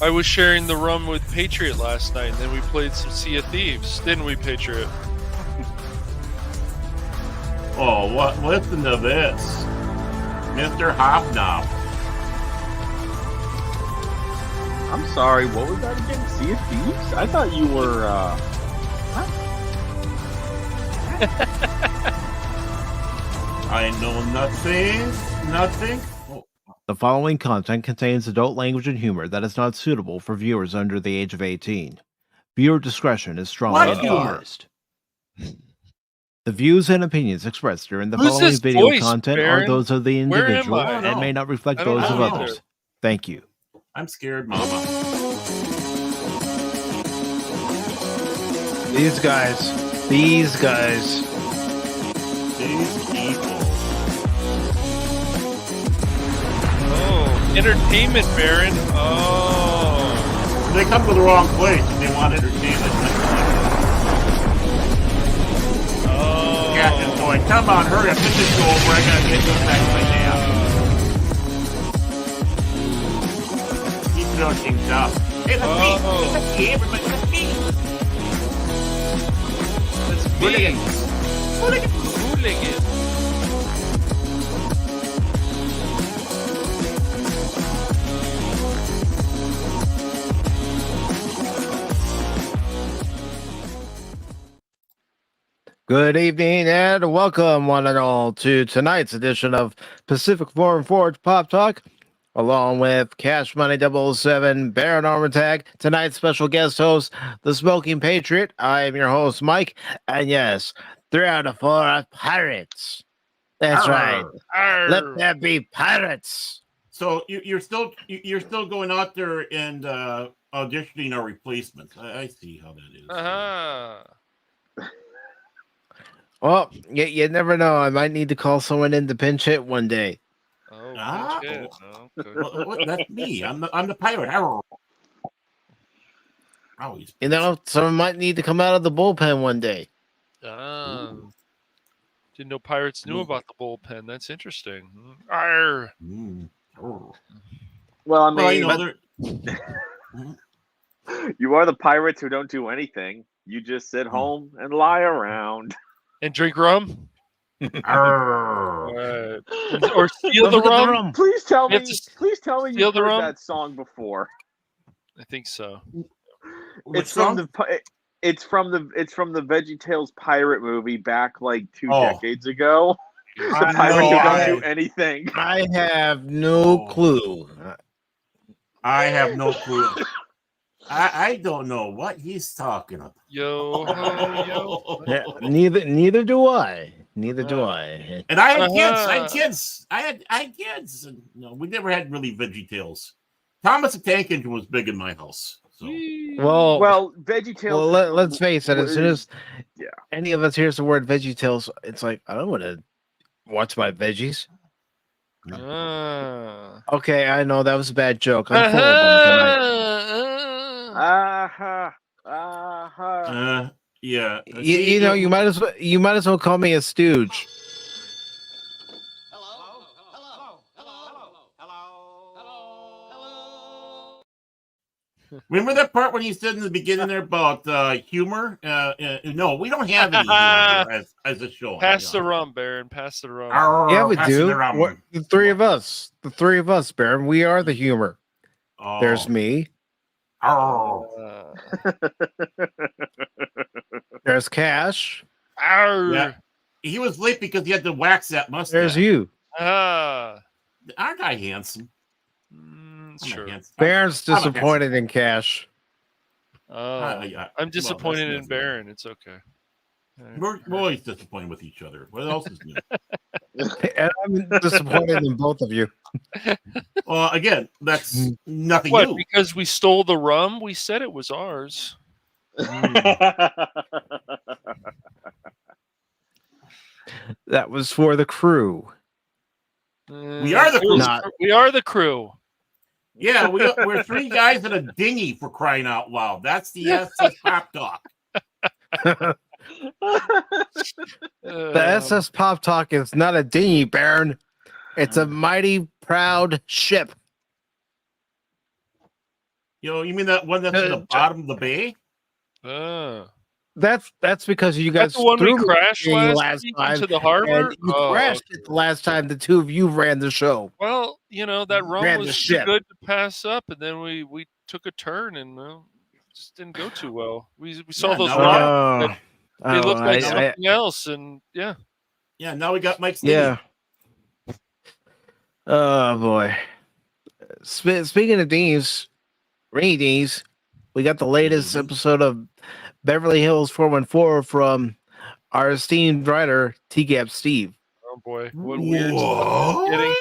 I was sharing the rum with Patriot last night, and then we played some Sea of Thieves, didn't we, Patriot? Oh, listen to this. Mr. Hobnob. I'm sorry, what was that again? Sea of Thieves? I thought you were, I know nothing. Oh. The following content contains adult language and humor that is not suitable for viewers under the age of 18. Viewer discretion is strongly What humor? advised. The views and opinions expressed during the Who's following this video voice, content Baron? are those of the Where am individual I? and may not reflect I don't those of know others. either. Thank you. I'm scared, Mama. These guys. These people. Oh, entertainment, Baron. Oh. They come to the wrong place and they want entertainment. Oh. Captain's going, come on, hurry up, get this show over. I gotta get this back to my dad. Keep doing things up. Hey, that's me. Everybody, that's me. Hooligan. Good evening and welcome one and all to tonight's edition of PACIFIC414 Pop Talk, along with Cashmoney007, Baron Orman Tagge, tonight's special guest host, the Smoking Patriot. I am your host, Mike, and yes, 3 out of 4 are pirates. That's right. Let there be pirates. So you're still going out there and auditioning our replacements. I see how that is. Uh-huh. Well, you never know. I might need to call someone in to pinch hit one day. Oh, shit. Okay. Well, that's me. I'm the pirate. Arr. Always. You know, someone might need to come out of the bullpen one day. Didn't know pirates knew about the bullpen. That's interesting. Arr. well, I mean, Well, you know, you are the pirates who don't do anything. You just sit home and lie around. And drink rum? arr. Or steal the rum? Please tell You me, have to please tell me steal you've the heard rum? that song before. I think so. It's from the VeggieTales pirate movie back like 2 decades ago. The pirates who don't do anything. I have no clue. I have no clue. I don't know what he's talking about. Yo. Yeah, neither do I. Neither do I. And I had kids. I had kids. And, we never had really VeggieTales. Thomas the Tank Engine was big in my house. So. Well, VeggieTales. Well, let's face it. As soon as yeah, any of us hears the word VeggieTales, it's like I don't want to watch my veggies. Okay, I know that was a bad joke. I'm full of them tonight. Yeah. You know, you might as well call me a stooge. Remember that part when you said in the beginning there about humor? No, we don't have any humor as a show. Pass the rum, Baron. Pass the rum. Yeah, we do. The three of us, Baron. We are the humor. Oh. There's me. There's Cash. Yeah. He was late because he had to wax that mustache. There's you. Aren't I handsome? Sure. Baron's disappointed in Cash. I'm disappointed in Baron. It's okay. We're always disappointed with each other. What else is new? And I'm disappointed in both of you. Well, again, that's nothing What? new. Because we stole the rum? We said it was ours. That was for the crew. We are the crew. We are the crew. Yeah, we're 3 guys in a dinghy, for crying out loud. That's the SS Pop Talk. The SS Pop Talk is not a dinghy, Baron. It's a mighty proud ship. You mean that one that's in the bottom of the bay? That's because you That's guys the one we threw me crashed last week time into the harbor. and you crashed it the last time the two of you ran the show. Well, that rum Ran the was too ship. good to pass up, and then we took a turn and it just didn't go too well. We saw those now we rocks. got- They looked like I- something else, and yeah. Yeah, now we got Mike's Yeah. Oh boy. Speaking of Deans, rainy Deans, we got the latest episode of Beverly Hills 414 from our esteemed writer T-Gap Steve. Oh boy, what weird stuff he's getting.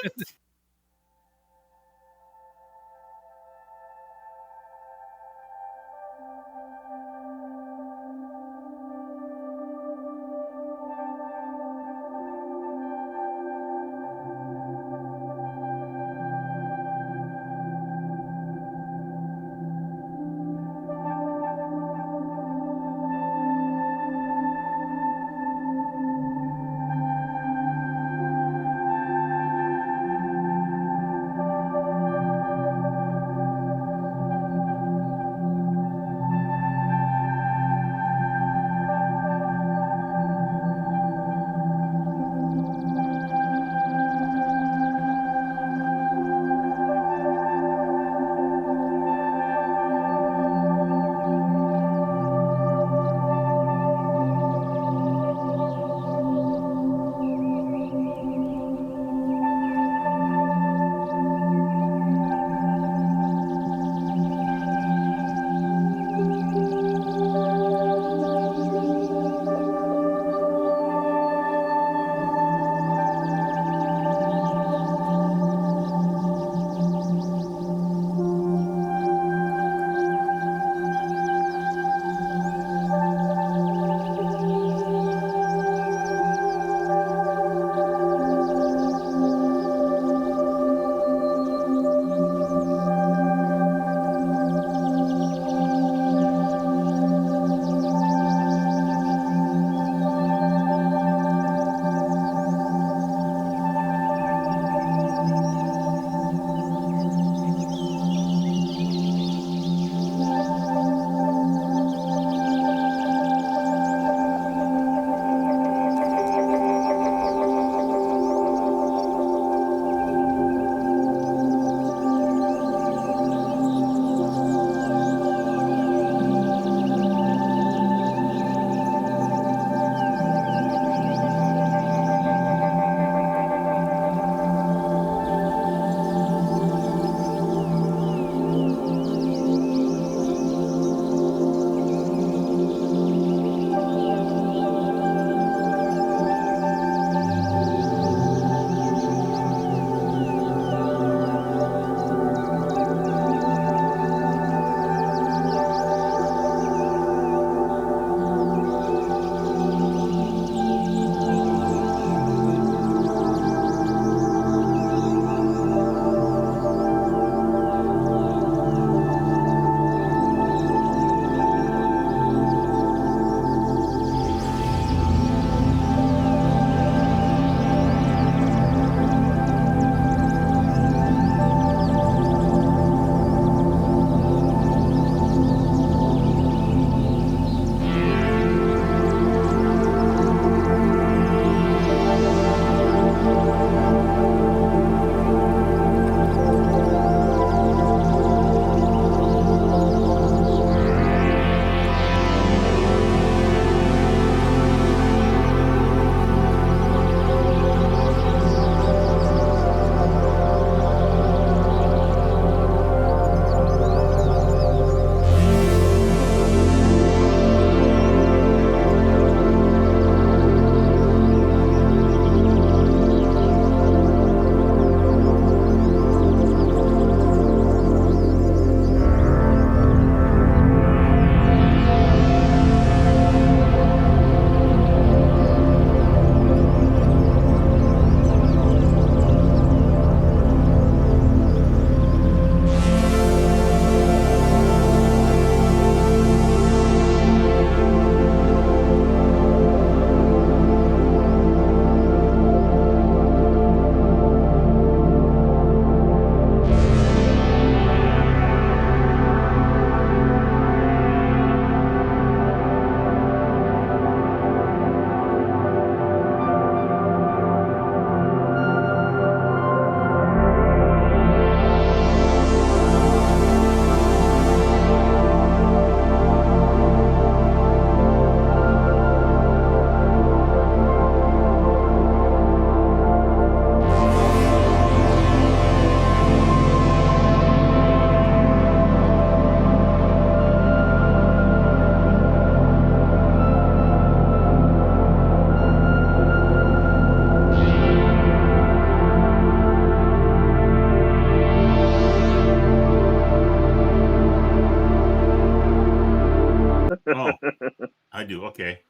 do. Okay.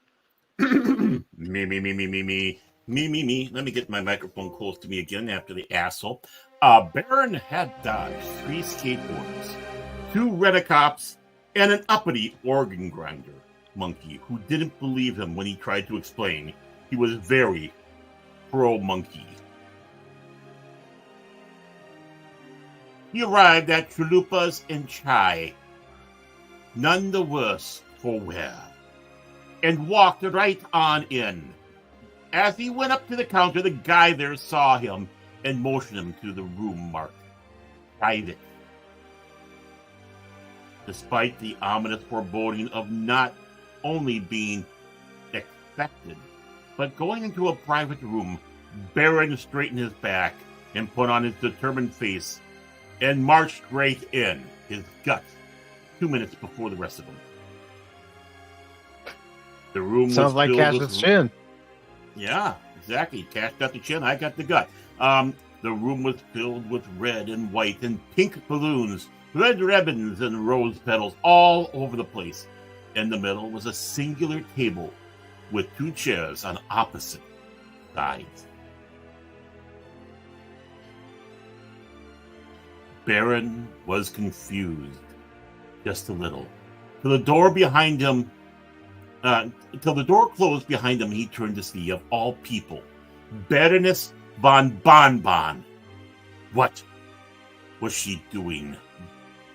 me. Let me get my microphone close to me again after the asshole. Baron had dodged 3 skateboarders, 2 rent-a-cops, and an uppity organ grinder monkey who didn't believe him when he tried to explain he was very pro-monkey. He arrived at Chalupas and Chai, none the worse for wear, and walked right on in. As he went up to the counter, the guy there saw him and motioned him to the room marked private. Despite the ominous foreboding of not only being expected, but going into a private room, Baron straightened his back and put on his determined face and marched right in, his guts 2 minutes before the rest of them. The room Sounds was like filled Cash's with... chin. Yeah, exactly. Cash got the chin, I got the gut. The room was filled with red and white and pink balloons, red ribbons and rose petals all over the place. In the middle was a singular table with 2 chairs on opposite sides. Baron was confused, just a little. Till the door closed behind him, he turned to see, of all people, Baroness von Bonbon. What was she doing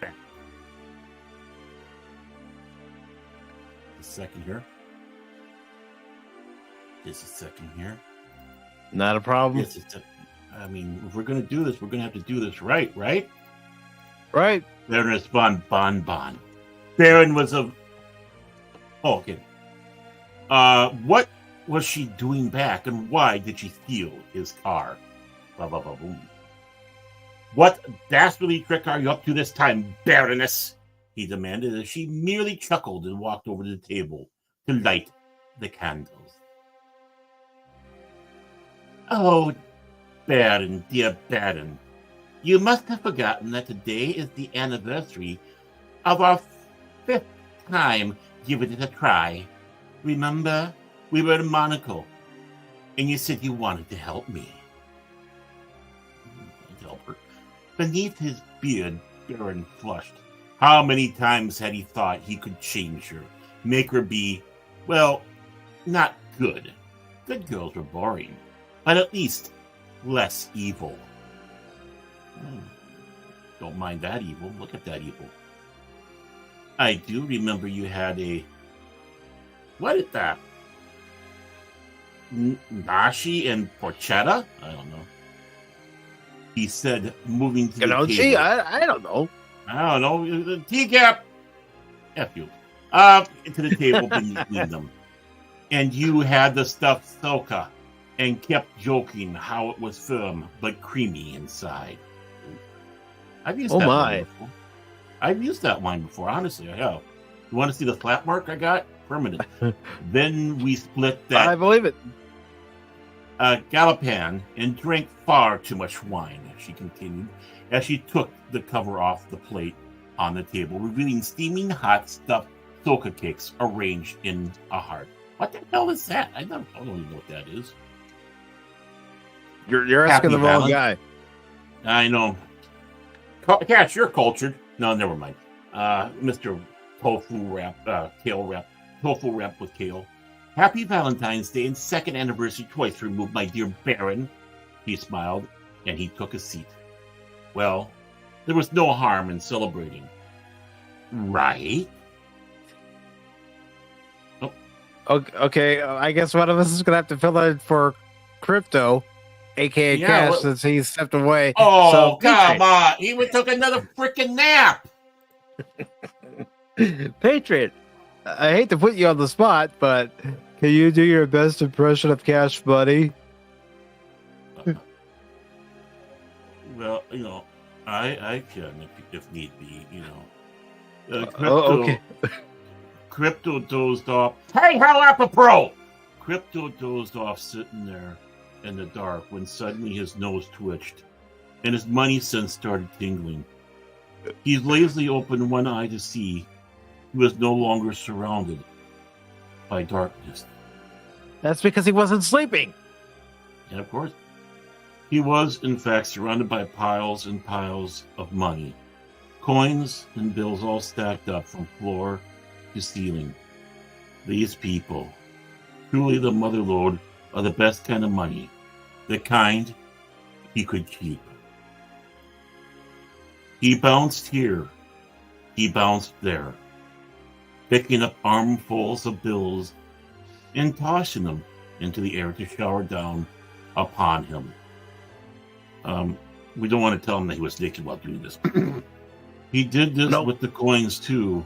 back? A second here. Just a second here. Not a problem. Yes, I mean, if we're going to do this, we're going to have to do this right? Right. Baroness von Bonbon. Baron was of... Oh, okay. What was she doing back, and why did she steal his car? Blah, blah, blah, boom. What dastardly trick are you up to this time, Baroness? He demanded as she merely chuckled and walked over to the table to light the candles. Oh, Baron, dear Baron, you must have forgotten that today is the anniversary of our 5th time giving it a try. Remember, we were in Monaco, and you said you wanted to help me. Beneath his beard, Baron flushed. How many times had he thought he could change her, make her be, well, not good. Good girls were boring, but at least less evil. Don't mind that evil. Look at that evil. I do remember you had a... What is that? Nashi and porchetta? I don't know. He said, moving to the table. I don't know. I don't know. The teacup. F you. To the table beneath them. And you had the stuffed soca and kept joking how it was firm but creamy inside. I've used that line before. I've used that line before, honestly. I have. You want to see the flat mark I got? Permanent. Then we split that. I believe it. Galapan and drank far too much wine, she continued, as she took the cover off the plate on the table, revealing steaming hot stuffed soca cakes arranged in a heart. What the hell is that? I don't even know what that is. You're asking the wrong guy. I know. Cash, you're cultured. No, never mind. Mr. Tofu wrap, kale wrap, tofu wrap with kale. Happy Valentine's Day and 2nd anniversary twice removed, my dear Baron. He smiled, and he took a seat. Well, there was no harm in celebrating. Right? Oh. Okay, I guess one of us is going to have to fill in for Crypto, a.k.a. Cash, since he stepped away. Oh, so, come on. He took another freaking nap. Patriot, I hate to put you on the spot, but can you do your best impression of Cash Buddy? Well, I can if need be, Crypto, okay. Crypto dozed off. Hey, how apropos! Crypto dozed off sitting there in the dark when suddenly his nose twitched and his money sense started tingling. He lazily opened one eye to see he was no longer surrounded by darkness. That's because he wasn't sleeping. And of course, he was, in fact, surrounded by piles and piles of money. Coins and bills all stacked up from floor to ceiling. These people, truly the motherlode, are the best kind of money. The kind he could keep. He bounced here. He bounced there. Picking up armfuls of bills and tossing them into the air to shower down upon him. We don't want to tell him that he was naked while doing this. He did this with the coins too,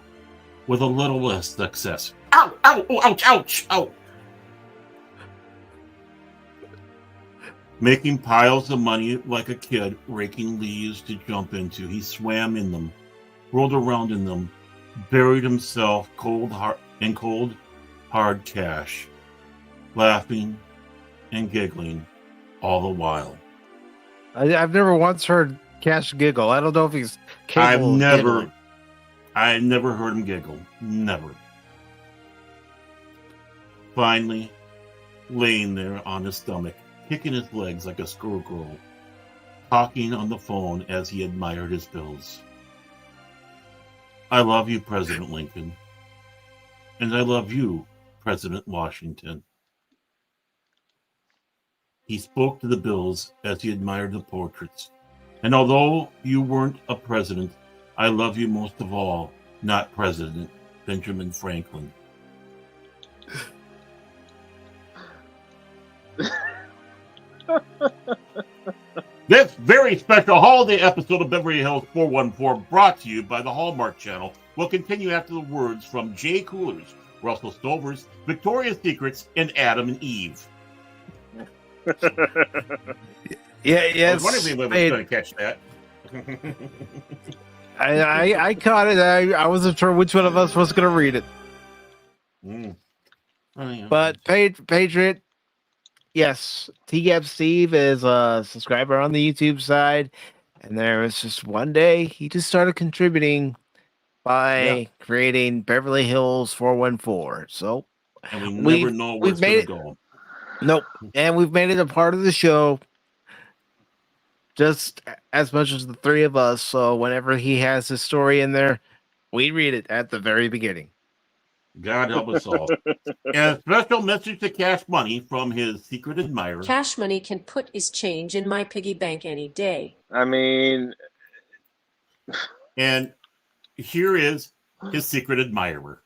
with a little less success. Ow! Ow! Oh, ouch! Ouch! Ow! Making piles of money like a kid, raking leaves to jump into. He swam in them, rolled around in them, buried himself in cold, hard cash, laughing and giggling all the while. I've never once heard Cash giggle. I don't know if he's capable of giggling. I never heard him giggle. Never. Finally, laying there on his stomach, kicking his legs like a schoolgirl, talking on the phone as he admired his bills. I love you, President Lincoln. And I love you, President Washington. He spoke to the bills as he admired the portraits. And although you weren't a president, I love you most of all, not President Benjamin Franklin. This very special holiday episode of Beverly Hills 414, brought to you by the Hallmark Channel, will continue after the words from Jay Coolers, Russell Stovers, Victoria's Secrets, and Adam and Eve. Yes. I was wondering if anybody was going to catch that. I caught it. I wasn't sure which one of us was going to read it. But Patriot, yes, TGAP Steve is a subscriber on the YouTube side, and there was just one day he just started contributing by creating Beverly Hills 414. So and we never know where it's going to go. Nope. And we've made it a part of the show just as much as the three of us. So whenever he has his story in there, we read it at the very beginning. God help us all. And a special message to Cash Money from his secret admirer. Cash Money can put his change in my piggy bank any day. I mean... And here is his secret admirer.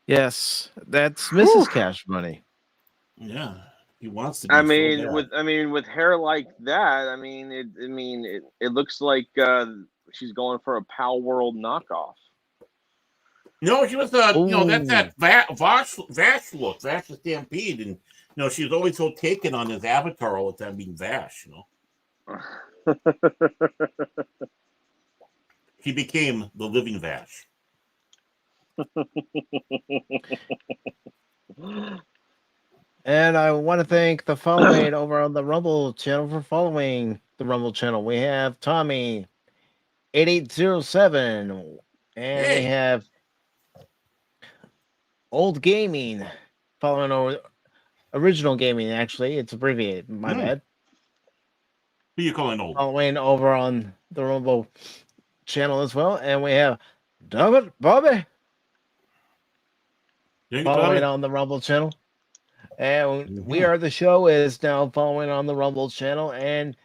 Yes, that's Mrs. Cash Money. Yeah, he wants to be. I mean, with hair like that, it looks like she's going for a Pal World knockoff. No, she was that's that Vash look, Vash the Stampede, and she was always so taken on his avatar all the time being Vash. She became the living Vash. And I want to thank the following over on the Rumble channel for following the Rumble channel. We have Tommy 8807, and we have Old Gaming following over Original Gaming. Actually, it's abbreviated. My bad. Who you calling old? Following over on the Rumble channel as well, and we have David Bobby following on the Rumble channel. And We Are the Show is now following on the Rumble channel, and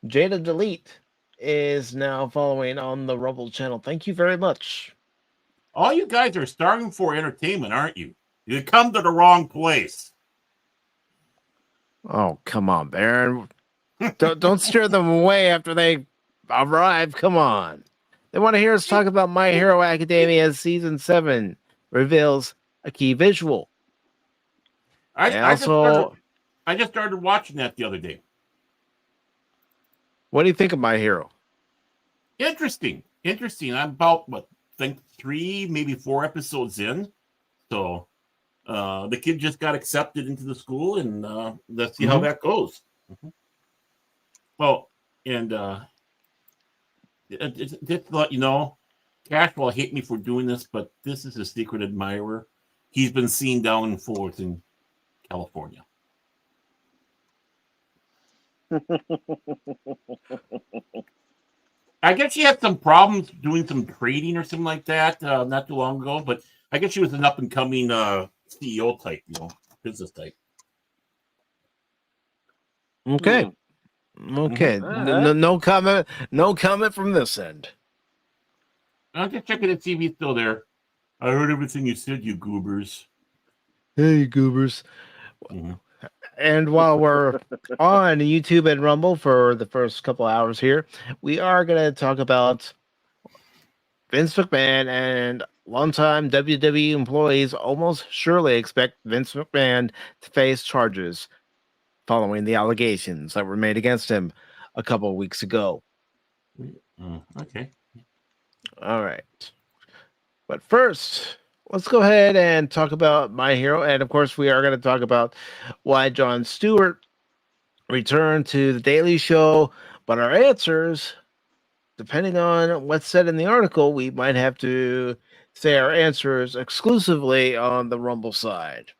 Jada Delete is now following on the Rumble channel. Thank you very much. All you guys are starving for entertainment, aren't you? You come to the wrong place. Oh, come on, Baron. don't steer them away after they arrive. Come on. They want to hear us talk about My Hero Academia Season 7 reveals a key visual. I just started watching that the other day. What do you think of My Hero? Interesting. I'm about 3, maybe 4 episodes in. So the kid just got accepted into the school, and let's see how that goes. Well, and just to let you know, Cash will hate me for doing this, but this is a secret admirer. He's been seen down in Fullerton, California. I guess she had some problems doing some trading or something like that not too long ago, but I guess she was an up-and-coming CEO type, business type. Okay. Okay. No comment. No comment from this end. I'm just checking to see if he's still there. I heard everything you said, you goobers. Hey, goobers. Mhm. And while we're on YouTube and Rumble for the first couple hours here, we are going to talk about Vince McMahon, and longtime WWE employees almost surely expect Vince McMahon to face charges following the allegations that were made against him a couple of weeks ago. Okay. All right. But first, let's go ahead and talk about My Hero. And of course, we are going to talk about why Jon Stewart returned to The Daily Show. But our answers, depending on what's said in the article, we might have to say our answers exclusively on the Rumble side.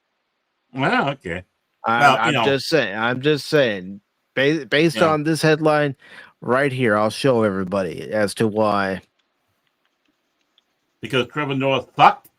Well, okay. I'm just saying. Based on this headline right here, I'll show everybody as to why. Because Trevor Noah fucked?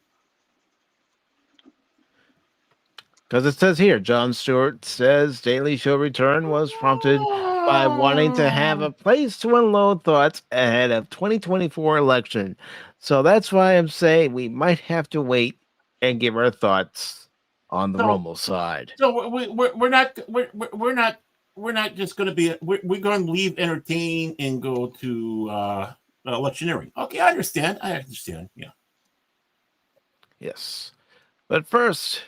Because it says here, Jon Stewart says Daily Show return was prompted by wanting to have a place to unload thoughts ahead of 2024 election. So that's why I'm saying we might have to wait and give our thoughts on the Rumble side. So we're not just going to be we're going to leave entertain and go to electioneering. Okay, I understand. Yeah. Yes. But first,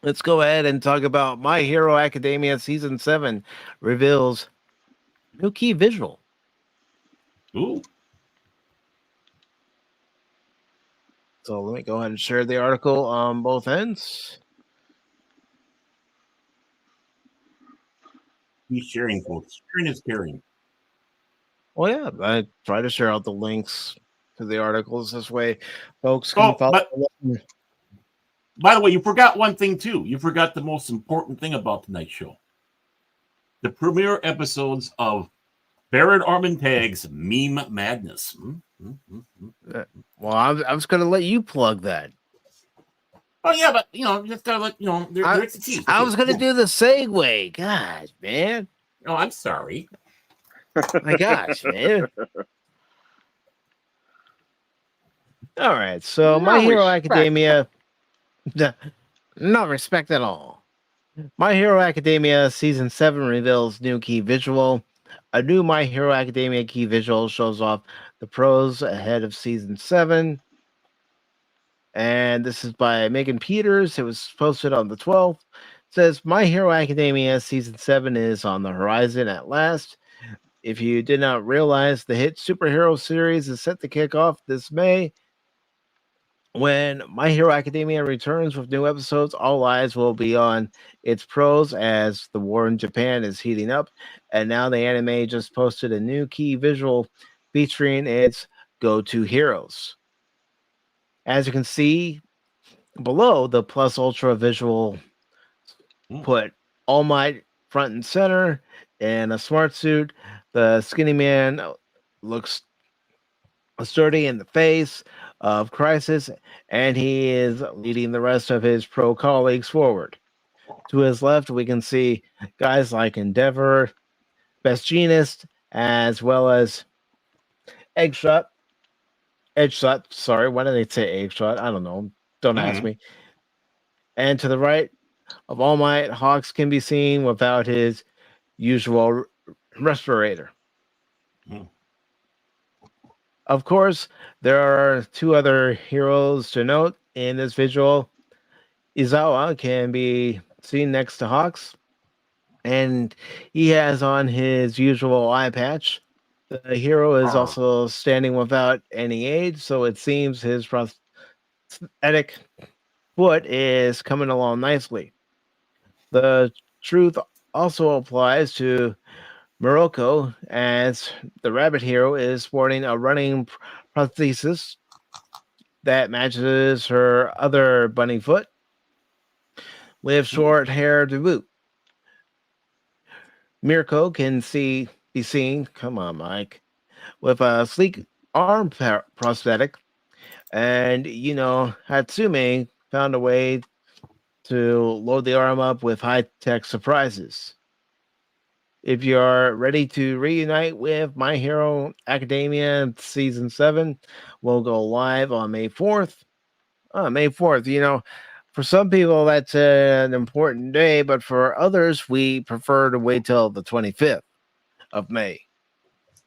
let's go ahead and talk about My Hero Academia Season 7 reveals new key visual. Ooh. So let me go ahead and share the article on both ends. He's sharing, folks. Sharing is caring. Well, yeah, I try to share out the links to the articles this way, folks can follow. By the way, you forgot one thing too. You forgot the most important thing about tonight's show: the premiere episodes of Baron Orman Tagge's Meme Madness. Well, I was going to let you plug that. Oh yeah, but just gotta let there's the key. I was going to do the segue. God, man. Oh, I'm sorry. My gosh, man. All right, so My Hero Academia. No respect at all. My Hero Academia Season 7 reveals new key visual. A new My Hero Academia key visual shows off the pros ahead of Season 7. And this is by Megan Peters. It was posted on the 12th. It says, My Hero Academia Season 7 is on the horizon at last. If you did not realize, the hit superhero series is set to kick off this May. When My Hero Academia returns with new episodes, all eyes will be on its pros as the war in Japan is heating up. And now the anime just posted a new key visual featuring its go-to heroes. As you can see below, the Plus Ultra visual put All Might front and center in a smart suit. The skinny man looks sturdy in the face of crisis, and he is leading the rest of his pro colleagues forward. To his left, we can see guys like Endeavor, Best Genist, as well as Eggshot. Sorry, why did they say Eggshot? I don't know. Don't ask me. And to the right of All Might, Hawks can be seen without his usual respirator. Of course, there are two other heroes to note in this visual. Izawa can be seen next to Hawks, and he has on his usual eye patch. The hero is also standing without any aid, so it seems his prosthetic foot is coming along nicely. The truth also applies to Morocco, as the rabbit hero, is sporting a running prosthesis that matches her other bunny foot with short hair to boot. Mirko can be seen, come on, Mike, with a sleek arm prosthetic, and Hatsume found a way to load the arm up with high-tech surprises. If you're ready to reunite with My Hero Academia Season 7, we'll go live on May 4th. May 4th, for some people that's an important day, but for others, we prefer to wait till the 25th of May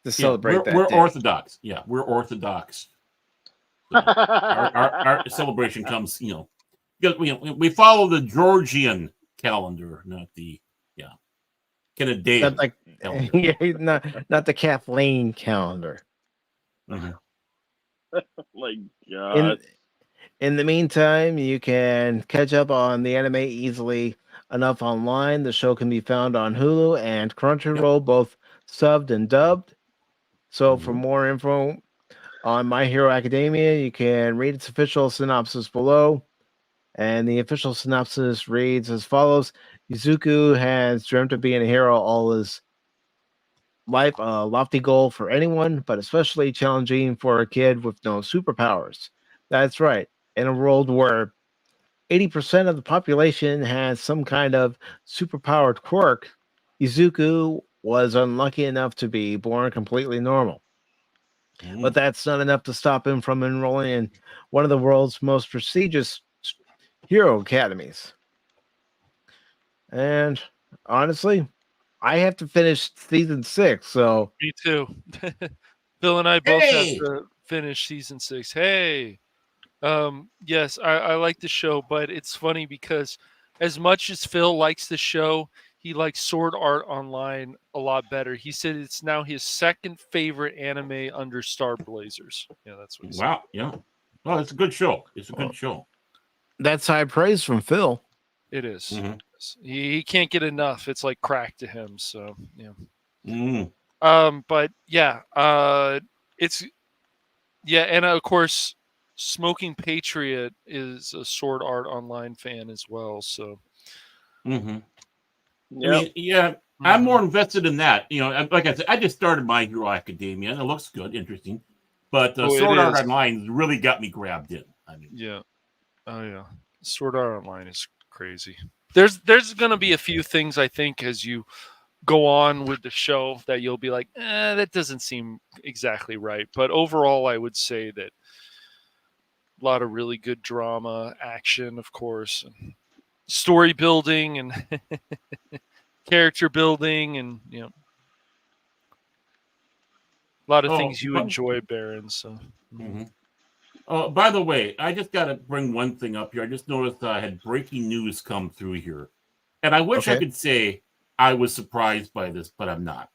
to celebrate that we're day. Orthodox. Yeah, we're Orthodox. So our celebration comes, because we follow the Georgian calendar, not the Canadian. Not the Kathleen calendar. Mhm. My God. In the meantime, you can catch up on the anime easily enough online. The show can be found on Hulu and Crunchyroll, both subbed and dubbed. So for more info on My Hero Academia, you can read its official synopsis below. And the official synopsis reads as follows: Yuzuku has dreamt of being a hero all his life, a lofty goal for anyone, but especially challenging for a kid with no superpowers. That's right. In a world where 80% of the population has some kind of superpowered quirk, Izuku was unlucky enough to be born completely normal. But that's not enough to stop him from enrolling in one of the world's most prestigious hero academies. And honestly, I have to finish season 6, so Me too. Bill and I both have to finish season 6. Hey. Yes, I like the show, but it's funny because as much as Phil likes the show, he likes Sword Art Online a lot better. He said it's now his second favorite anime under Star Blazers. Yeah, that's what he said. Wow, yeah. Well, it's a good show. It's a good show. That's high praise from Phil. It is. He can't get enough. It's like crack to him. So yeah. But yeah, it's and of course, Smoking Patriot is a Sword Art Online fan as well. So, I mean, I'm more invested in that. Like I said, I just started My Hero Academia, and it looks good, interesting. But Sword Art Online really got me grabbed in. I mean, Sword Art Online is crazy. There's going to be a few things I think as you go on with the show that you'll be like, that doesn't seem exactly right. But overall, I would say that a lot of really good drama, action, of course, and story building and character building, and a lot of things you enjoy, Baron. So. By the way, I just got to bring one thing up here. I just noticed I had breaking news come through here, and I wish I could say I was surprised by this, but I'm not.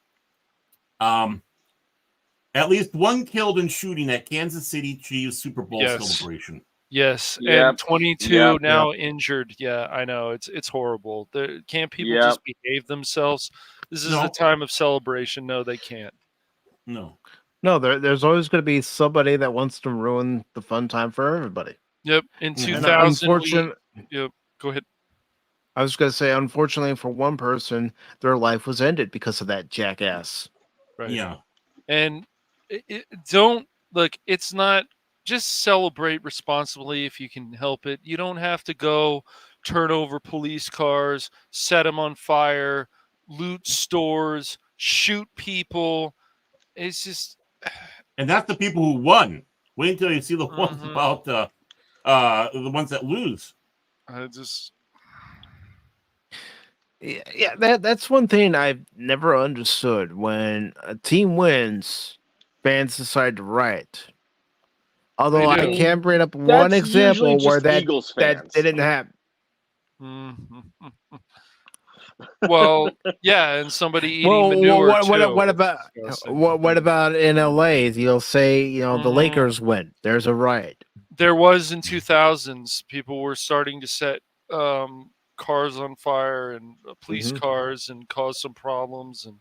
At least one killed in shooting at Kansas City Chiefs Super Bowl celebration. Yes, and 22 now injured. Yeah, I know. It's horrible. Can't people just behave themselves? This is the time of celebration. No, they can't. No, there's always going to be somebody that wants to ruin the fun time for everybody. Yep. In 2000, yep. Go ahead. I was going to say, unfortunately, for one person, their life was ended because of that jackass. Right. Yeah. And don't look. It's not. Just celebrate responsibly if you can help it. You don't have to go turn over police cars, set them on fire, loot stores, shoot people. It's just. And that's the people who won. Wait until you see the ones about the ones that lose. That's one thing I've never understood. When a team wins, fans decide to riot. Although I can bring up one example where that didn't happen. Well, yeah, and somebody eating manure what about in LA? You'll say, the Lakers win. There's a riot. There was in 2000s. People were starting to set cars on fire and police cars and cause some problems. And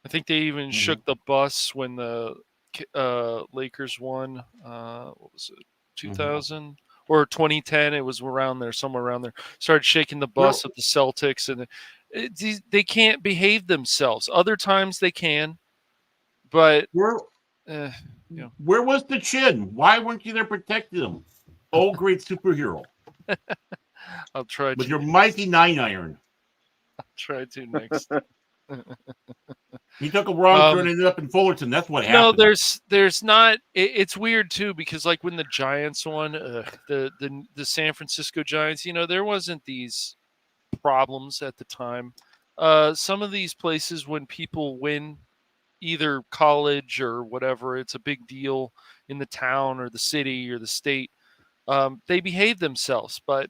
I think they even shook the bus when the Lakers won. What was it, 2000 or 2010? It was around there, somewhere around there. Started shaking the bus of the Celtics, and they can't behave themselves. Other times they can, but where was the chin? Why weren't you there protecting them? Oh, great superhero! I'll try with to. your mighty 9-iron. I'll try to next. He took a wrong turn and ended up in Fullerton. That's what happened. No, there's not. It's weird too, because like when the Giants won, the San Francisco Giants, there wasn't these problems at the time. Some of these places, when people win either college or whatever, it's a big deal in the town or the city or the state. They behave themselves, but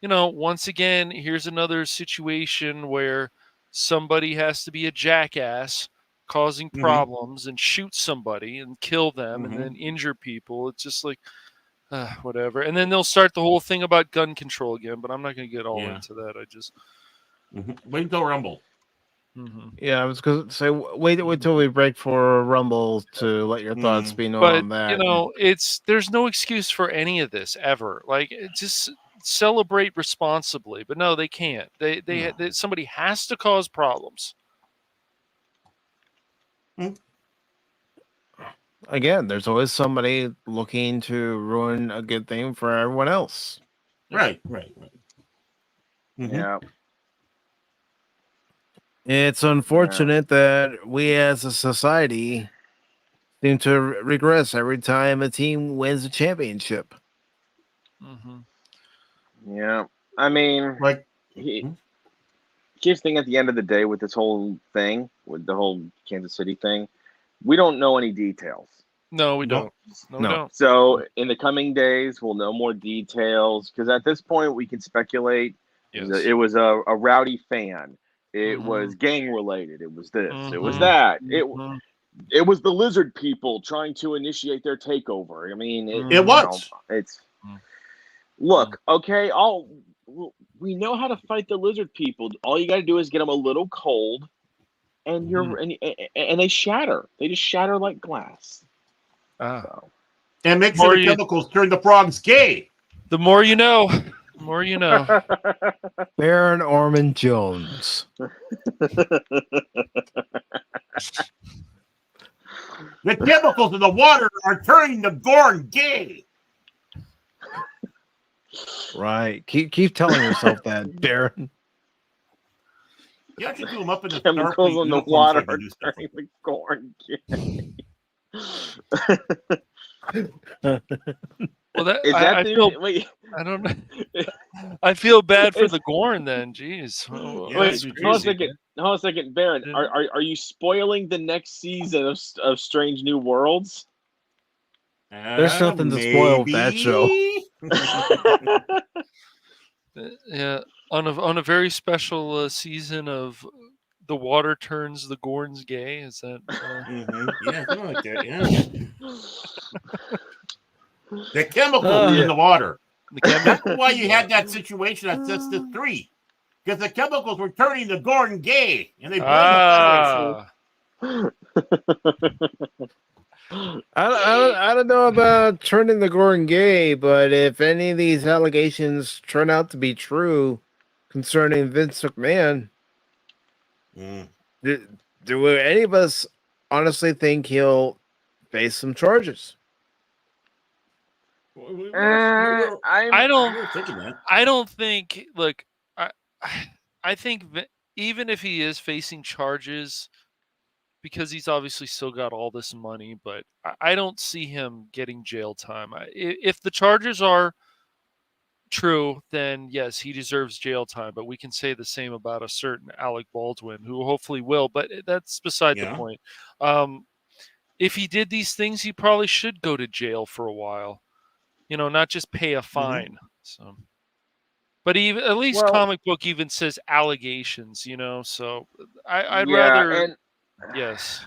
once again, here's another situation where somebody has to be a jackass, causing problems and shoot somebody and kill them and then injure people. It's just like, whatever. And then they'll start the whole thing about gun control again, but I'm not going to get all into that. I just wait until Rumble. Yeah, I was going to say wait till we break for Rumble to let your thoughts be known on that. There's no excuse for any of this ever. Like, just celebrate responsibly, but no, they can't. They somebody has to cause problems. Again, there's always somebody looking to ruin a good thing for everyone else. Right. Yeah. It's unfortunate that we as a society seem to regress every time a team wins a championship. Yeah. I mean, here's the thing at the end of the day with this whole thing, with the whole Kansas City thing, we don't know any details. No, we don't. No, we don't. So in the coming days, we'll know more details, because at this point we can speculate. Yes. It was a rowdy fan. It was gang related. It was this. It was that. It was the lizard people trying to initiate their takeover. I mean, it was. Look, okay. We know how to fight the lizard people. All you got to do is get them a little cold, and and they shatter. They just shatter like glass. And make sure the chemicals turn the frogs gay. The more you know. The more you know. Baron Orman Jones. The chemicals in the water are turning the Gorn gay. Right. Keep telling yourself that, Baron. You have to do them up in the chemicals in the water are turning the Gorn gay. Well, I don't know. I feel bad for the Gorn then. Jeez. Hold a second, Baron. Are you spoiling the next season of Strange New Worlds? There's nothing to spoil with that show. Yeah, on a very special season of The Water Turns the Gorns Gay. Is that? Yeah, something like that. Yeah. The chemicals in the water. That's why you had that situation at Sister 3. Because the chemicals were turning the Gorn gay. And they blamed I don't know about turning the Gorn gay, but if any of these allegations turn out to be true concerning Vince McMahon, do any of us honestly think he'll face some charges? I don't think. Look, I think even if he is facing charges, because he's obviously still got all this money, but I don't see him getting jail time. If the charges are true, then yes, he deserves jail time. But we can say the same about a certain Alec Baldwin, who hopefully will. But that's beside the point. If he did these things, he probably should go to jail for a while. Not just pay a fine. So, but even at least comic book even says allegations. So I'd rather. Yes.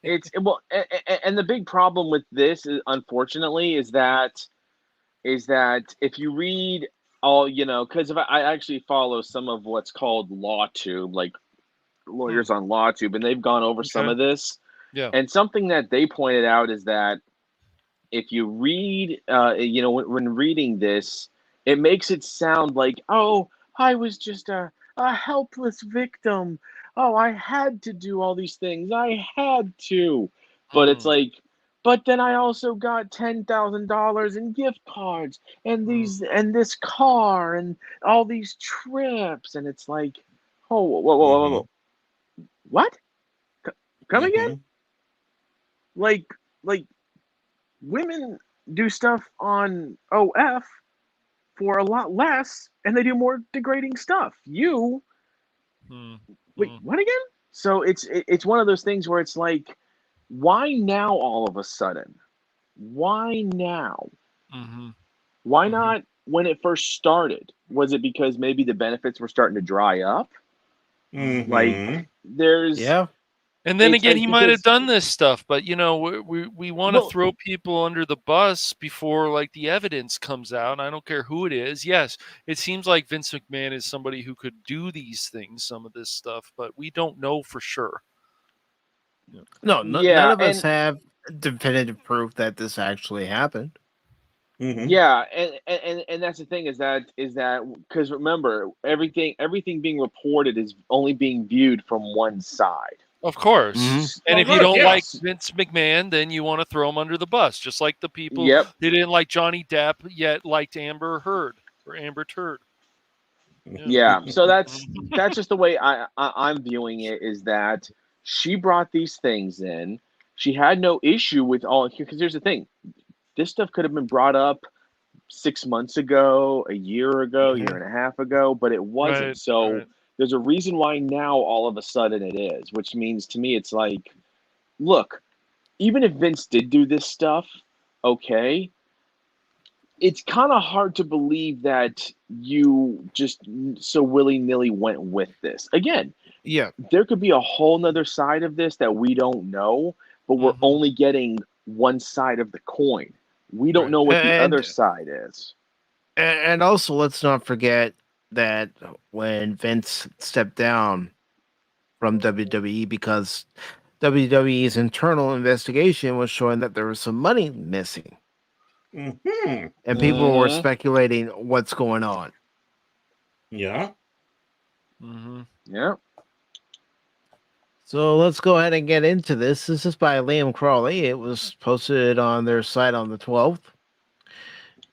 And the big problem with this, unfortunately, is that if you read all, because if I actually follow some of what's called LawTube, like lawyers on LawTube, and they've gone over some Okay. of this. Yeah. And something that they pointed out is that if you read, when reading this, it makes it sound like, oh, I was just a helpless victim. Oh, I had to do all these things. I had to. But it's like, but then I also got $10,000 in gift cards and and this car and all these trips. And it's like, oh, whoa. What? Come again? Like women do stuff on OF for a lot less, and they do more degrading stuff. You, wait, what again? So it's one of those things where it's like, why now all of a sudden? Why now? Why not when it first started? Was it because maybe the benefits were starting to dry up? Like there's And then it's again, like, he might have because- done this stuff, but we want to throw people under the bus before like the evidence comes out. And I don't care who it is. Yes, it seems like Vince McMahon is somebody who could do these things, some of this stuff, but we don't know for sure. No, none of us have definitive proof that this actually happened. Yeah, and that's the thing is that because remember, everything being reported is only being viewed from one side. Of course. And if you don't like Vince McMahon, then you want to throw him under the bus, just like the people who didn't like Johnny Depp yet liked Amber Heard or Amber Turd. Yeah, so that's just the way I'm viewing it, is that she brought these things in. She had no issue with all, because here's the thing. This stuff could have been brought up 6 months ago, a year ago, year and a half ago, but it wasn't. There's a reason why now all of a sudden it is, which means to me it's like, look, even if Vince did do this stuff, okay, it's kind of hard to believe that you just so willy-nilly went with this. Again, there could be a whole nother side of this that we don't know, but we're only getting one side of the coin. We don't know what the other side is. And also, let's not forget that when Vince stepped down from WWE, because WWE's internal investigation was showing that there was some money missing. And people were speculating what's going on. Yeah. Yeah. So let's go ahead and get into this. This is by Liam Crawley. It was posted on their site on the 12th.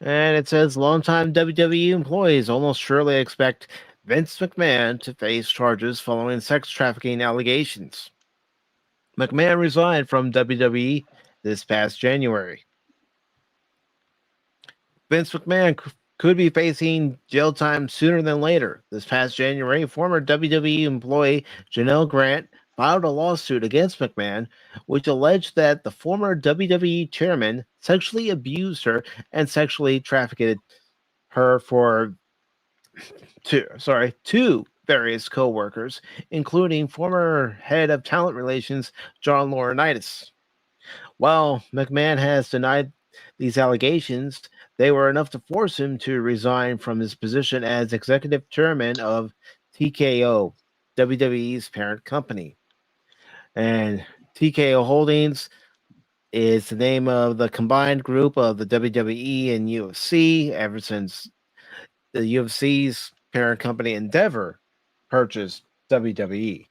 And it says, longtime WWE employees almost surely expect Vince McMahon to face charges following sex trafficking allegations. McMahon resigned from WWE this past January. Vince McMahon could be facing jail time sooner than later. This past January, former WWE employee Janelle Grant filed a lawsuit against McMahon, which alleged that the former WWE chairman sexually abused her and sexually trafficked her for two various co-workers, including former head of talent relations John Laurinaitis. While McMahon has denied these allegations, they were enough to force him to resign from his position as executive chairman of TKO, WWE's parent company. And TKO Holdings is the name of the combined group of the WWE and UFC ever since the UFC's parent company Endeavor purchased WWE.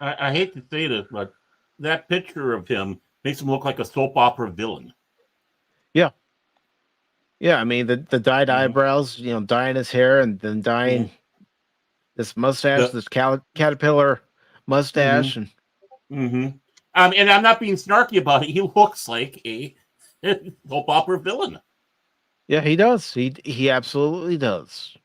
I hate to say this, but that picture of him makes him look like a soap opera villain. Yeah. Yeah, I mean, the dyed eyebrows, dyeing his hair and then dyeing this mustache, this caterpillar mustache. And I'm not being snarky about it. He looks like a soap opera villain. Yeah, he does. He absolutely does.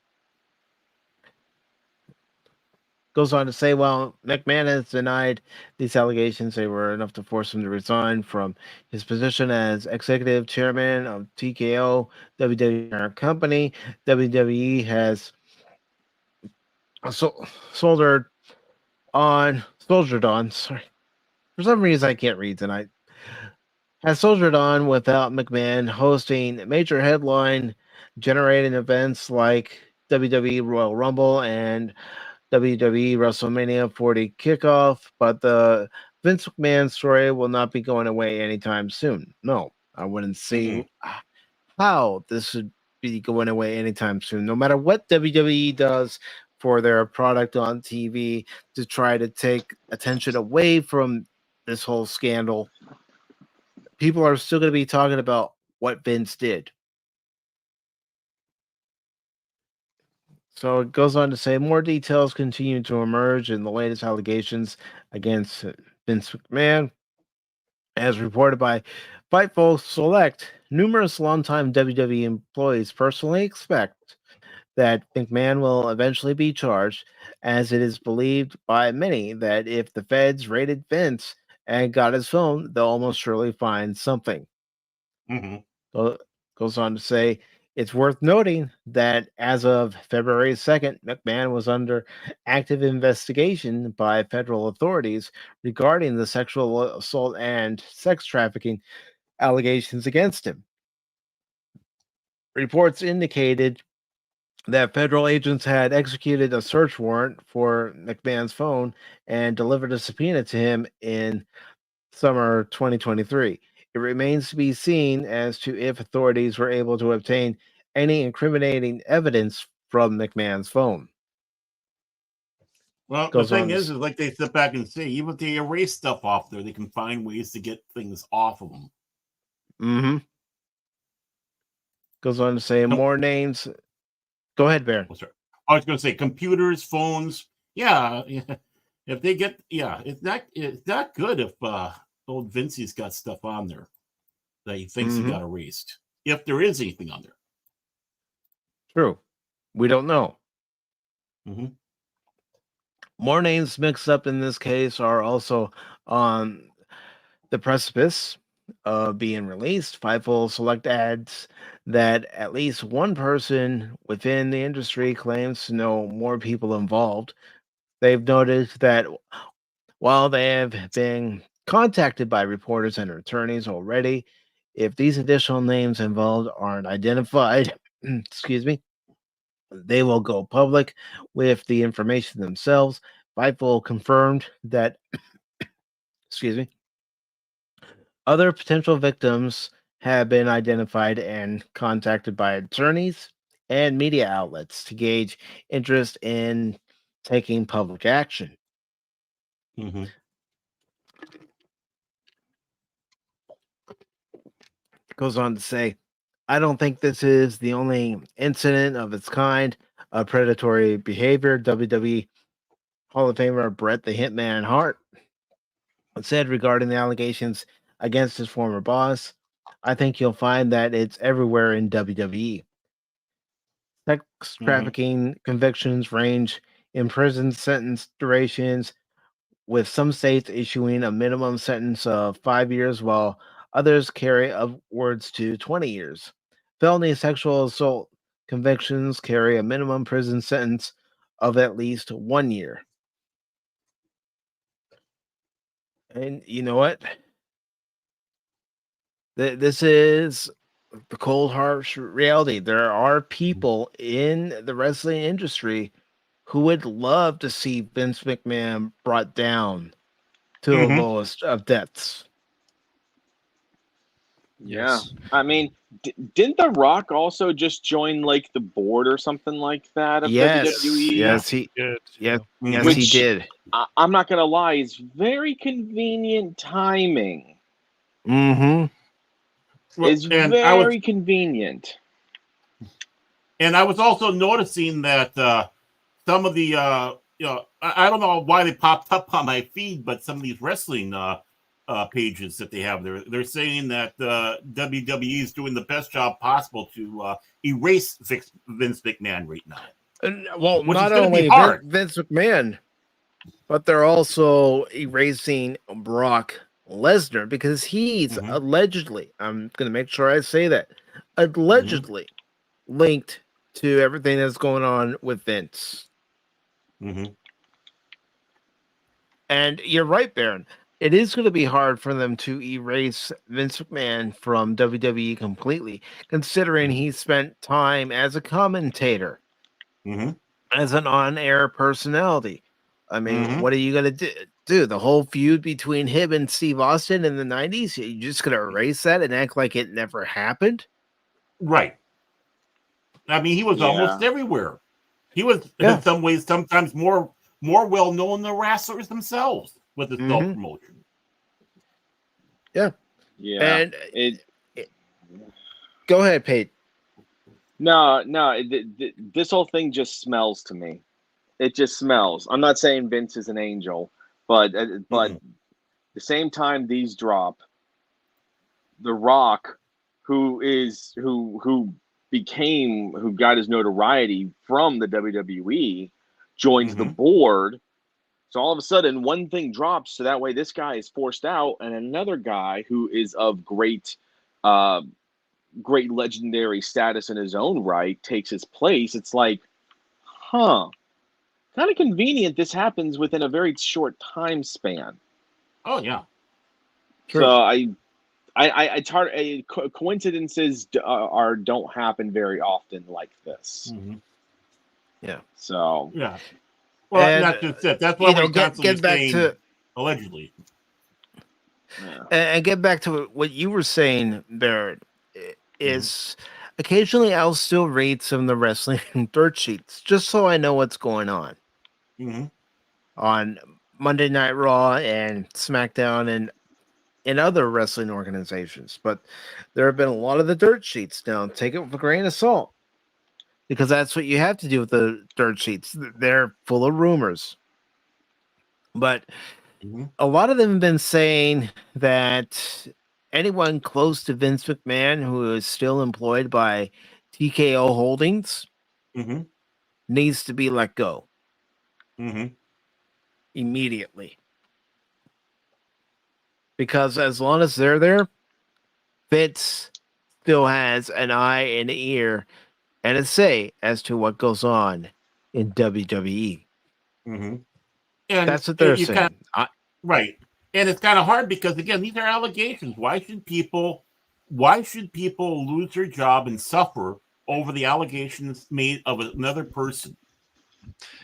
Goes on to say, while McMahon has denied these allegations, they were enough to force him to resign from his position as executive chairman of TKO, WWE company. WWE has soldiered on. Sorry, for some reason I can't read tonight. Has soldiered on without McMahon hosting major headline generating events like WWE Royal Rumble and WWE WrestleMania 40 kickoff, but the Vince McMahon story will not be going away anytime soon. No, I wouldn't see how this would be going away anytime soon. No matter what WWE does for their product on TV to try to take attention away from this whole scandal, people are still going to be talking about what Vince did. So it goes on to say more details continue to emerge in the latest allegations against Vince McMahon. As reported by Fightful Select, numerous longtime WWE employees personally expect that McMahon will eventually be charged, as it is believed by many that if the feds raided Vince and got his phone, they'll almost surely find something. Goes on to say, it's worth noting that as of February 2nd, McMahon was under active investigation by federal authorities regarding the sexual assault and sex trafficking allegations against him. Reports indicated that federal agents had executed a search warrant for McMahon's phone and delivered a subpoena to him in summer 2023. It remains to be seen as to if authorities were able to obtain any incriminating evidence from McMahon's phone. Well, the thing is like they sit back and say, even if they erase stuff off there, they can find ways to get things off of them. Mm-hmm. Goes on to say more names. Go ahead, Baron. Oh, sorry. I was going to say computers, phones. Yeah. If they get, it's not good if old Vincey's got stuff on there that he thinks he got erased. If there is anything on there. True. We don't know. More names mixed up in this case are also on the precipice of being released. Fightful Select adds that at least one person within the industry claims to know more people involved. They've noted that while they have been contacted by reporters and attorneys already, if these additional names involved aren't identified, they will go public with the information themselves. Fightful confirmed that, other potential victims have been identified and contacted by attorneys and media outlets to gauge interest in taking public action. Goes on to say, I don't think this is the only incident of its kind of predatory behavior. WWE Hall of Famer Bret the Hitman Hart said regarding the allegations against his former boss, I think you'll find that it's everywhere in WWE. Sex trafficking convictions range in prison sentence durations, with some states issuing a minimum sentence of 5 years, while others carry upwards to 20 years. Felony sexual assault convictions carry a minimum prison sentence of at least 1 year. And you know what? This is the cold, harsh reality. There are people in the wrestling industry who would love to see Vince McMahon brought down to the lowest of depths. Yes. Yeah. I mean, didn't The Rock also just join like the board or something like that of WWE? Yes, he did. Yes, he did. I'm not going to lie, it's very convenient timing. It's very convenient. And I was also noticing that some of the, I don't know why they popped up on my feed, but some of these wrestling pages that they have there, they're saying that WWE is doing the best job possible to erase Vince McMahon right now. Well, not only Vince McMahon, but they're also erasing Brock Lesnar because he's allegedly, I'm going to make sure I say that, allegedly linked to everything that's going on with Vince. And you're right, Baron. It is going to be hard for them to erase Vince McMahon from WWE completely, considering he spent time as a commentator as an on-air personality. I mean, what are you going to do? The whole feud between him and Steve Austin in the 90s? You're just going to erase that and act like it never happened? Right. I mean, he was almost everywhere. He was, in some ways, sometimes more well-known than wrestlers themselves with his self-promotion. Yeah. Yeah. And go ahead, Pete. No. This whole thing just smells to me. It just smells. I'm not saying Vince is an angel, but the same time these drop, The Rock, who got his notoriety from the WWE, joins the board. So all of a sudden, one thing drops, so that way this guy is forced out, and another guy who is of great legendary status in his own right takes his place. It's like, kind of convenient this happens within a very short time span. Oh, yeah. True. So it's hard. Coincidences don't happen very often like this. Yeah. So. Yeah. Well, and, not just that. That's why we're get back saying, to allegedly. And get back to what you were saying, Barrett, is occasionally I'll still read some of the wrestling dirt sheets just so I know what's going on. On Monday Night Raw and SmackDown and in other wrestling organizations. But there have been a lot of the dirt sheets. Now, take it with a grain of salt, because that's what you have to do with the dirt sheets. They're full of rumors. But a lot of them have been saying that anyone close to Vince McMahon who is still employed by TKO Holdings needs to be let go immediately. Because as long as they're there, Vince still has an eye and an ear and a say as to what goes on in WWE. And that's what they're saying. Right. And it's kind of hard because, again, these are allegations. Why should people lose their job and suffer over the allegations made of another person?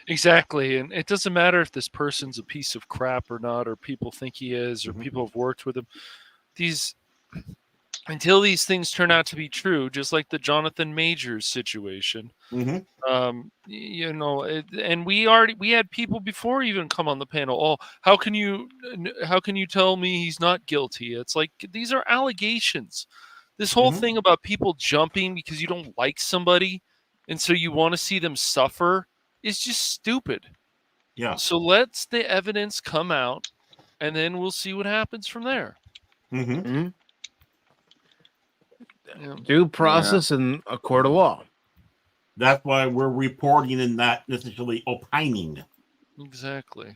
Exactly. And it doesn't matter if this person's a piece of crap or not, or people think he is, or people have worked with him. Until these things turn out to be true, just like the Jonathan Majors situation, and we had people before even come on the panel. Oh, how can you tell me he's not guilty? It's like, these are allegations. This whole thing about people jumping because you don't like somebody, and so you want to see them suffer, is just stupid. Yeah. So let's the evidence come out, and then we'll see what happens from there. Due process in a court of law. That's why we're reporting and not necessarily opining. Exactly.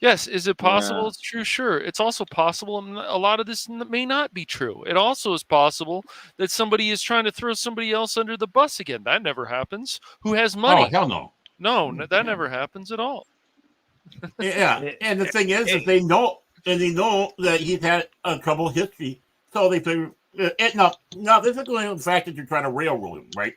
Yes. Is it possible it's true? Sure. It's also possible a lot of this may not be true. It also is possible that somebody is trying to throw somebody else under the bus again. That never happens. Who has money? Oh, hell no. No, that never happens at all. Yeah. And the thing is they know that he's had a troubled history. So they figure, now, this is going to the fact that you're trying to railroad him, right?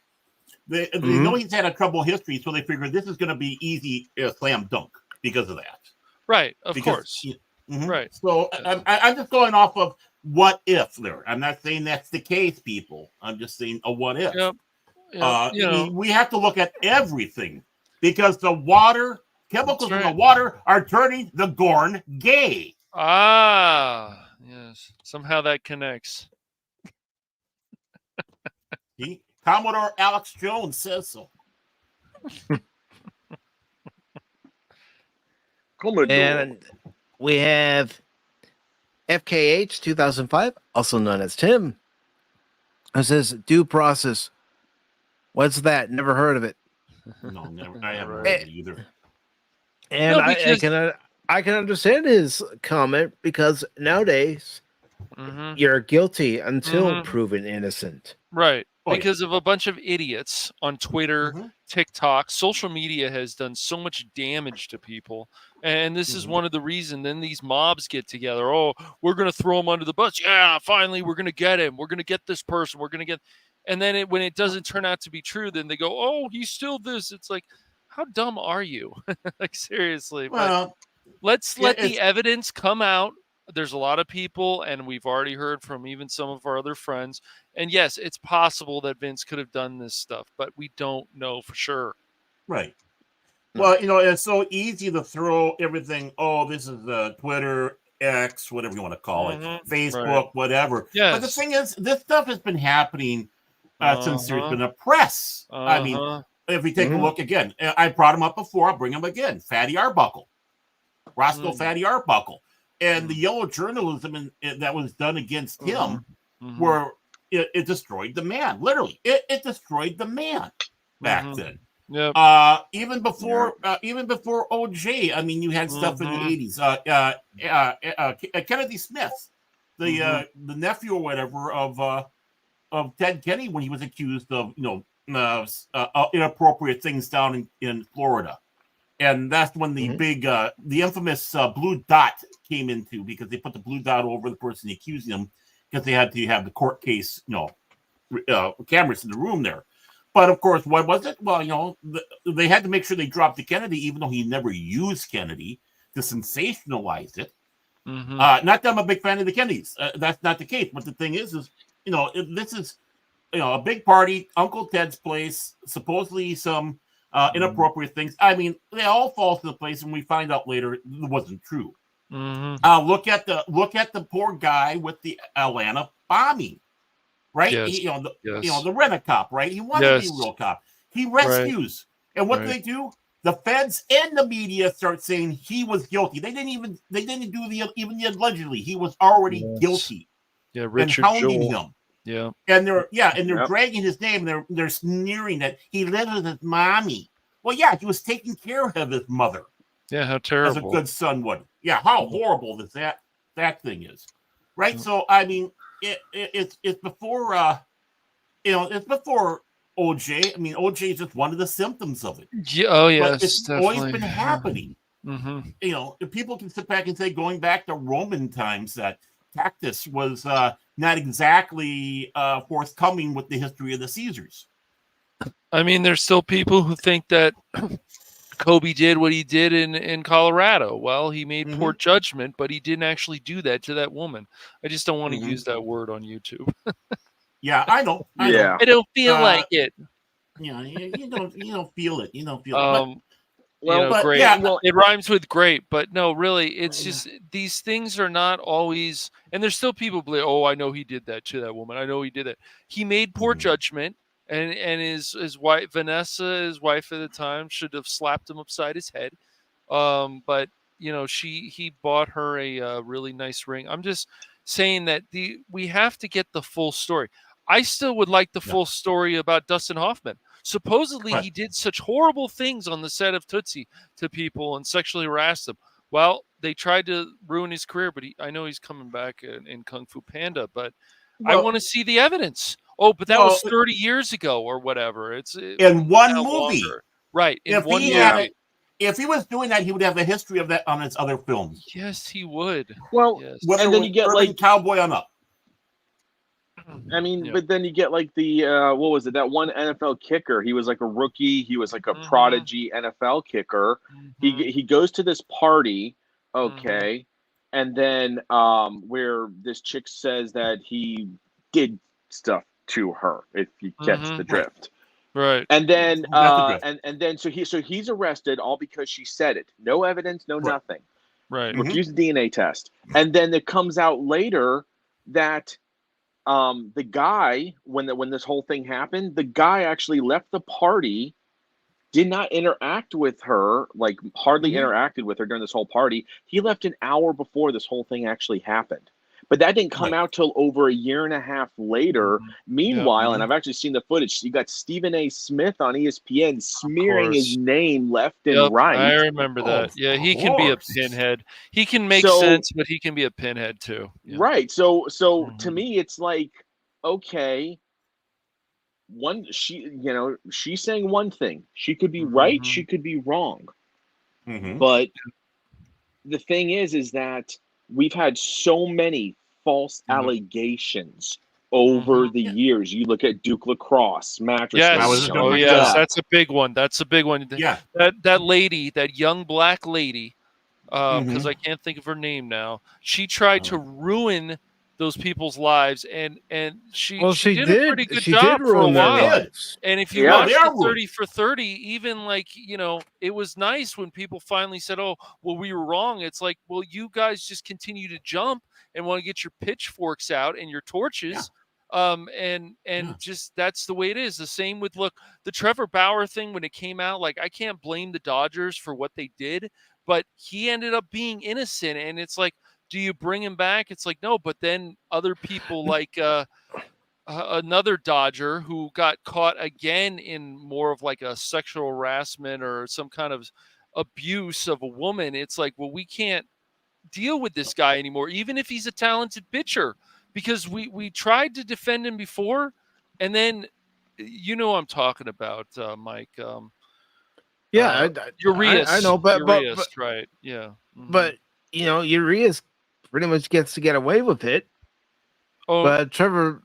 They know he's had a troubled history, so they figure this is going to be easy slam dunk because of that. Right, of course. Right. So I'm just going off of what if there. I'm not saying that's the case, people. I'm just saying a what if. Yep. We have to look at everything because chemicals in the water are turning the Gorn gay. Ah, yes. Somehow that connects. Commodore Alex Jones says so. And we have FKH 2005, also known as Tim. It says due process. What's that? Never heard of it. No, never. I haven't heard of it either. And I can understand his comment because nowadays you're guilty until proven innocent. Right. Because of a bunch of idiots on Twitter, TikTok, social media has done so much damage to people. And this is one of the reasons. Then these mobs get together. Oh, we're going to throw him under the bus. Yeah, finally, we're going to get him. We're going to get this person. We're going to get. And then when it doesn't turn out to be true, then they go, oh, he's still this. It's like, how dumb are you? Like, seriously. Well, Let's let the it's evidence come out. There's a lot of people, and we've already heard from even some of our other friends. And yes, it's possible that Vince could have done this stuff, but we don't know for sure. right. Well, it's so easy to throw everything. Oh, this is Twitter, X, whatever you want to call it, Facebook, Right. whatever. Yes. But the thing is, this stuff has been happening since there's been a press. I mean, if we take a look again, I brought him up before. I'll bring him again. Fatty Arbuckle, Roscoe Fatty Arbuckle, and the yellow journalism that was done against him, where it destroyed the man. Literally, it destroyed the man back then. Yep. Even before OJ, I mean, you had stuff in the 80s. Kennedy Smith, the nephew or whatever of Ted Kennedy, when he was accused of inappropriate things down in Florida, and that's when the big the infamous blue dot came into, because they put the blue dot over the person accusing him, because they had to have the court case, cameras in the room there. But of course, what was it? Well, they had to make sure they dropped the Kennedy, even though he never used Kennedy, to sensationalize it. Not that I'm a big fan of the Kennedys. That's not the case. But the thing is this is, a big party, Uncle Ted's place, supposedly some inappropriate things. I mean, they all fall into place, and we find out later it wasn't true. Look at the poor guy with the Atlanta bombing. Right? Yes. The rent-a-cop, right? He wanted to be a real cop. He rescues. Right. And what do they do? The feds and the media start saying he was guilty. They didn't do the allegedly. He was already guilty. Yeah, Richard and hounding Jewell. him. Yeah. And they're dragging his name. They're sneering that he lived with his mommy. Well, yeah, he was taking care of his mother. Yeah, how terrible. As a good son would. Yeah, how horrible that thing is. Right? So I mean, it's before it's before OJ. I mean, OJ is just one of the symptoms of it. Yeah, oh yes, but it's definitely. always been happening. If people can sit back and say, going back to Roman times, that Cactus was not exactly forthcoming with the history of the Caesars. I mean, there's still people who think that Kobe did what he did in Colorado. Well, he made poor judgment, but he didn't actually do that to that woman. I just don't want to use that word on YouTube. Yeah, I know. I don't feel like it. You don't feel it. You don't feel it. Great. Yeah, it rhymes with great, but no, really, it's just these things are not always. And there's still people believe, oh, I know he did that to that woman. I know he did that. He made poor judgment. And his wife, Vanessa, his wife at the time, should have slapped him upside his head. But he bought her a really nice ring. I'm just saying that we have to get the full story. I still would like the full story about Dustin Hoffman. Supposedly he did such horrible things on the set of Tootsie to people and sexually harassed them. Well, they tried to ruin his career, but I know he's coming back in Kung Fu Panda. But I want to see the evidence. Oh, but that was 30 years ago or whatever. It's in one movie. Longer. Right. If he was doing that, he would have a history of that on his other films. Yes, he would. Well, and then you get like Cowboy on Up. I mean, but then you get like the what was it? That one NFL kicker. He was like a rookie. He was like a prodigy NFL kicker. He goes to this party, okay, and then where this chick says that he did stuff to her, if you catch the drift. Right. And then and then so he's arrested all because she said it. No evidence, no nothing. Right. Refused the DNA test. And then it comes out later that the guy, when this whole thing happened, the guy actually left the party, did not interact with her, like hardly interacted with her during this whole party. He left an hour before this whole thing actually happened. But that didn't come out till over a year and a half later. Meanwhile, and I've actually seen the footage, you got Stephen A. Smith on ESPN smearing his name left and right. I remember that. Yeah, he can be a pinhead. He can make sense, but he can be a pinhead too. Yeah. Right. So to me, it's like, okay, she's saying one thing. She could be right. She could be wrong. But the thing is that we've had so many false allegations over the years. You look at Duke Lacrosse, mattress. Yes. Oh, yes. That's a big one. That's a big one. Yeah. That lady, that young black lady, because I can't think of her name now. She tried to ruin those people's lives, and she did a pretty good job for a while. And if you watch the 30 for 30, even like, you know, it was nice when people finally said, "Oh, well, we were wrong." It's like, well, you guys just continue to jump and want to get your pitchforks out and your torches. Just that's the way it is. The same with the Trevor Bauer thing when it came out. Like, I can't blame the Dodgers for what they did, but he ended up being innocent, and it's like, do you bring him back? It's like, no. But then other people like another Dodger who got caught again in more of like a sexual harassment or some kind of abuse of a woman. It's like, well, we can't deal with this guy anymore, even if he's a talented pitcher, because we tried to defend him before, and then you know what I'm talking about, Mike. Urias. I know, but right, yeah. But you know, Urias pretty much gets to get away with it. Oh, but Trevor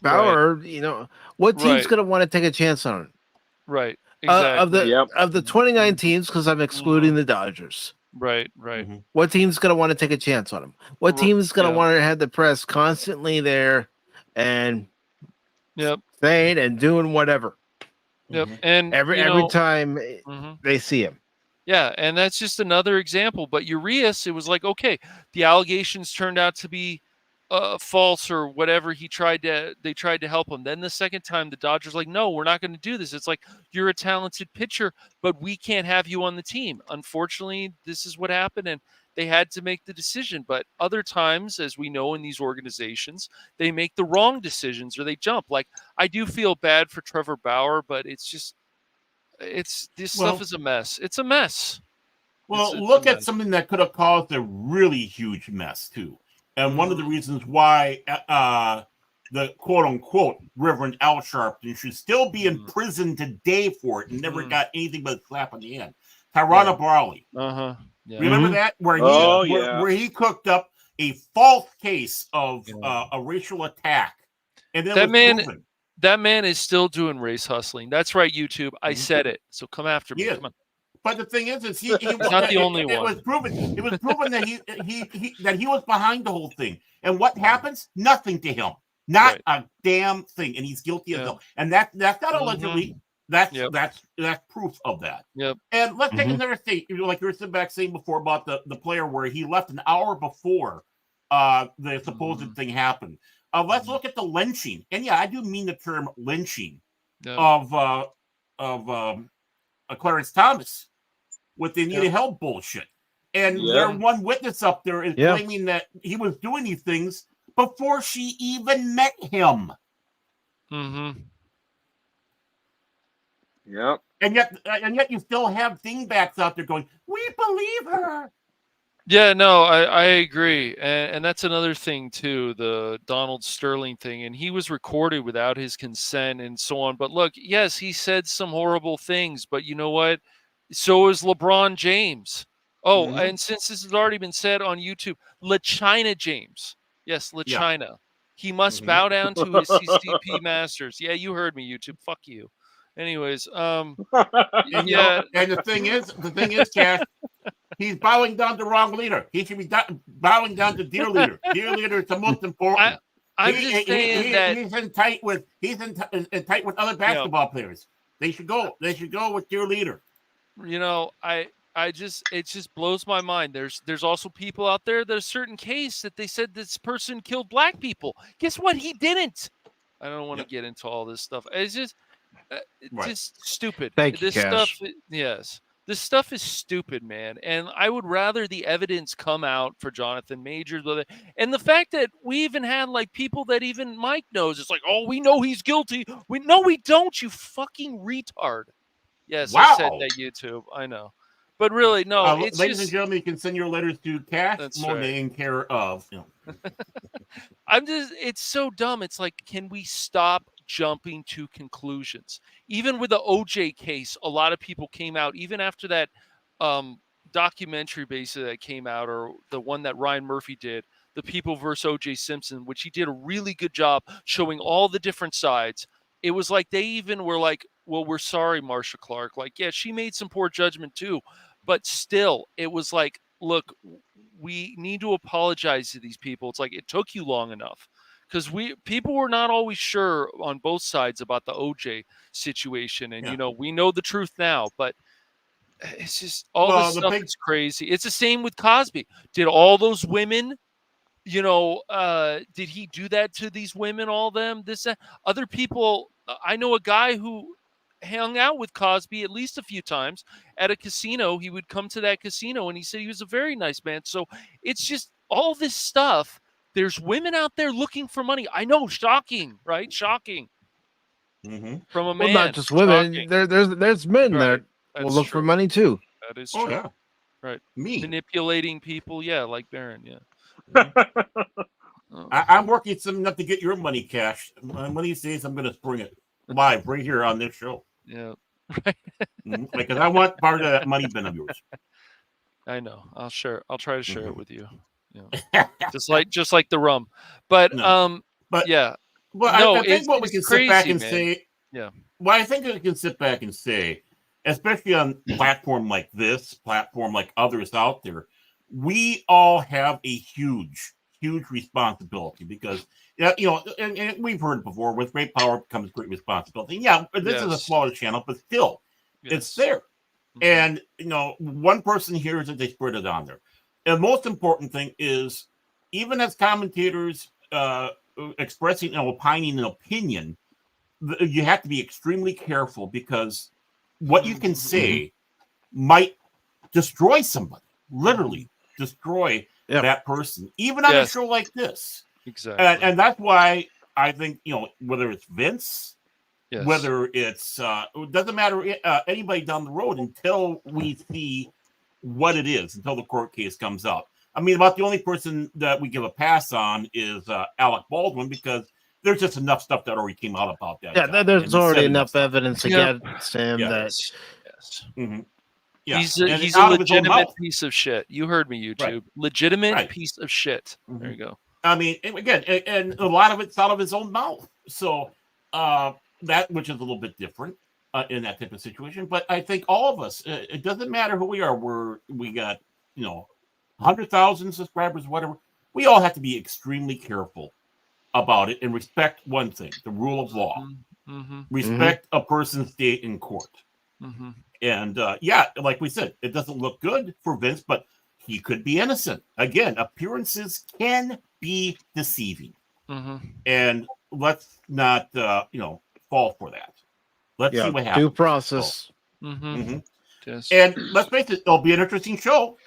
Bauer, you know, what team's going to want to take a chance on him? Right. Exactly. Of the 29 teams, because I'm excluding the Dodgers. Right. What team's going to want to take a chance on him? What team is going to want to have the press constantly there and saying and doing whatever? And every time they see him. Yeah, and that's just another example. But Urias, it was like, okay, the allegations turned out to be false or whatever. They tried to help him. Then the second time, the Dodgers like, no, we're not going to do this. It's like, you're a talented pitcher, but we can't have you on the team. Unfortunately, this is what happened, and they had to make the decision. But other times, as we know in these organizations, they make the wrong decisions or they jump. Like, I do feel bad for Trevor Bauer, but it's just, stuff is a mess. It's a mess. Well, look at something that could have caused a really huge mess too. And one of the reasons why the quote-unquote Reverend Al Sharpton should still be in prison today for it and never got anything but a slap on the hand. Tyrone Brawley. Remember that? Where he cooked up a false case of a racial attack. And then that man is still doing race hustling. That's right, YouTube. I said it. So come after me. Come on. But the thing is he not the only one. It was proven that he was behind the whole thing. And what happens? Nothing to him. Not a damn thing. And he's guilty of it. And that's not allegedly. That's proof of that. Yep. And let's take another thing. Like you were sitting back saying before about the player where he left an hour before the supposed thing happened. Let's look at the lynching. And I do mean the term lynching of Clarence Thomas with the Anita Hill bullshit. And their one witness up there is claiming that he was doing these things before she even met him. Yep. And yet you still have dingbats out there going, we believe her. Yeah, no, I agree. And that's another thing, too, the Donald Sterling thing. And he was recorded without his consent and so on. But look, yes, he said some horrible things. But you know what? So is LeBron James. Oh, and since this has already been said on YouTube, LaChina James. Yes, LaChina. Yeah. He must bow down to his CCP masters. Yeah, you heard me, YouTube. Fuck you. Anyways, and the thing is, Cash, he's bowing down to the wrong leader. He should be bowing down to dear leader. Dear leader is the most important. I'm just saying that he's in tight with other basketball players. They should go with dear leader. You know, it just blows my mind. There's also people out there. There's a certain case that they said this person killed black people. Guess what? He didn't. I don't want to get into all this stuff. It's just. Just stupid. Thank you, Cash. This stuff is stupid, man. And I would rather the evidence come out for Jonathan Majors. And the fact that we even had like people that even Mike knows. It's like, oh, we know he's guilty. We don't. You fucking retard. Yes, I said that, YouTube. I know. But really, no. Ladies and gentlemen, you can send your letters to Cash in care of. It's so dumb. It's like, can we stop jumping to conclusions? Even with the OJ case, a lot of people came out, even after that documentary basically that came out, or the one that Ryan Murphy did, The People versus O.J. Simpson, which he did a really good job showing all the different sides. It was like they even were like, well, we're sorry, Marsha Clark. Like, yeah, she made some poor judgment too. But still, it was like, look, we need to apologize to these people. It's like, it took you long enough. Because people were not always sure on both sides about the OJ situation. And, we know the truth now. But it's just all this stuff is crazy. It's the same with Cosby. Did all those women, did he do that to these women, all of them? Other people, I know a guy who hung out with Cosby at least a few times at a casino. He would come to that casino and he said he was a very nice man. So it's just all this stuff. There's women out there looking for money. I know, shocking, right? Shocking. From a man. Well, not just women. There's men that will look for money too. That is true. Oh, yeah. Right. Me. Manipulating people. Yeah, like Baron. Yeah. I'm working something up to get your money cashed. One of these days, I'm going to spring it live right here on this show. Yeah. Because I want part of that money bin of yours. I know. I'll try to share it with you. Just like the rum. But yeah. Well, no, I think what we can sit back and say. Yeah. Well, I think we can sit back and say, especially on platform like this, platform like others out there, we all have a huge responsibility because, and we've heard it before, with great power comes great responsibility. Yeah, this is a smaller channel, but still, it's there. And, one person hears it, they spread it on there. And the most important thing is, even as commentators expressing, opining an opinion, you have to be extremely careful because what you can say might destroy somebody, literally destroy that person, even on a show like this. Exactly. And that's why I think, whether it's Vince, whether it's, it doesn't matter, anybody down the road until we see what it is, until the court case comes up. I mean, about the only person that we give a pass on is Alec Baldwin because there's just enough stuff that already came out about that. Yeah, there's already enough evidence against him that. Yeah. He's a legitimate piece of shit. You heard me, YouTube. Right. Legitimate piece of shit. There you go. I mean, again, and a lot of it's out of his own mouth. So that, which is a little bit different in that type of situation. But I think all of us, it doesn't matter who we are. We got, 100,000 subscribers, whatever. We all have to be extremely careful about it and respect one thing, the rule of law. Respect a person's day in court. And like we said, it doesn't look good for Vince, but he could be innocent. Again, appearances can be deceiving. And let's not, fall for that. Let's see what happens. Due process. Yes. And let's face it, it'll be an interesting show.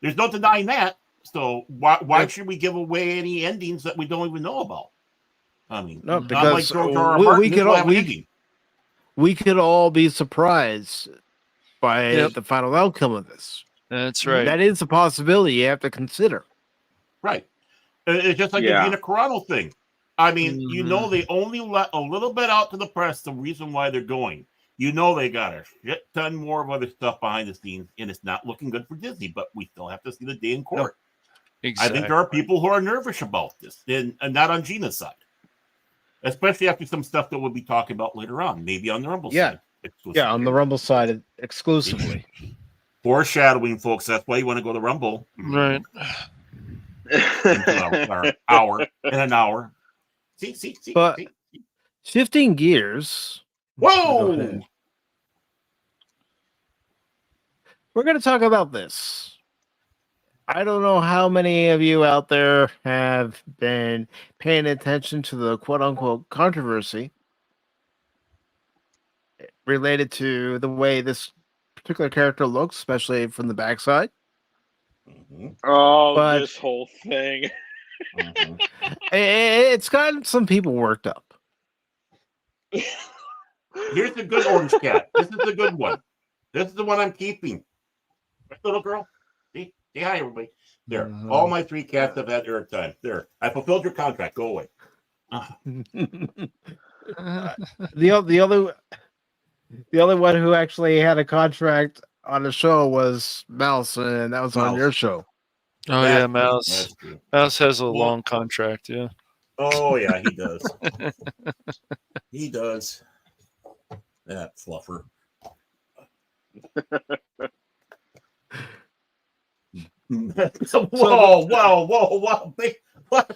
There's no denying that. So why should we give away any endings that we don't even know about? I mean, no, because we could all be surprised by the final outcome of this. That's right. That is a possibility you have to consider. Right. It's just like the Gina Carano thing. I mean, they only let a little bit out to the press, the reason why they're going. They got a shit ton more of other stuff behind the scenes, and it's not looking good for Disney, but we still have to see the day in court. Exactly. I think there are people who are nervous about this, and not on Gina's side. Especially after some stuff that we'll be talking about later on, maybe on the Rumble side. Yeah, on the Rumble side exclusively. Foreshadowing, folks. That's why you want to go to Rumble. Right. An hour. See. But shifting gears. Whoa! We're going to talk about this. I don't know how many of you out there have been paying attention to the quote-unquote controversy related to the way this particular character looks, especially from the backside. Oh, this whole thing. It's gotten some people worked up. Here's the good orange cat. This is the good one. This is the one I'm keeping. Little girl. See? Say hi, everybody. There. All my 3 cats have had their time. There. I fulfilled your contract. Go away. The only one who actually had a contract on the show was Mouse, and that was on your show. Oh yeah, Mouse. That's true. Mouse has a long contract. Yeah. Oh yeah, he does. He does. That fluffer. Whoa. What?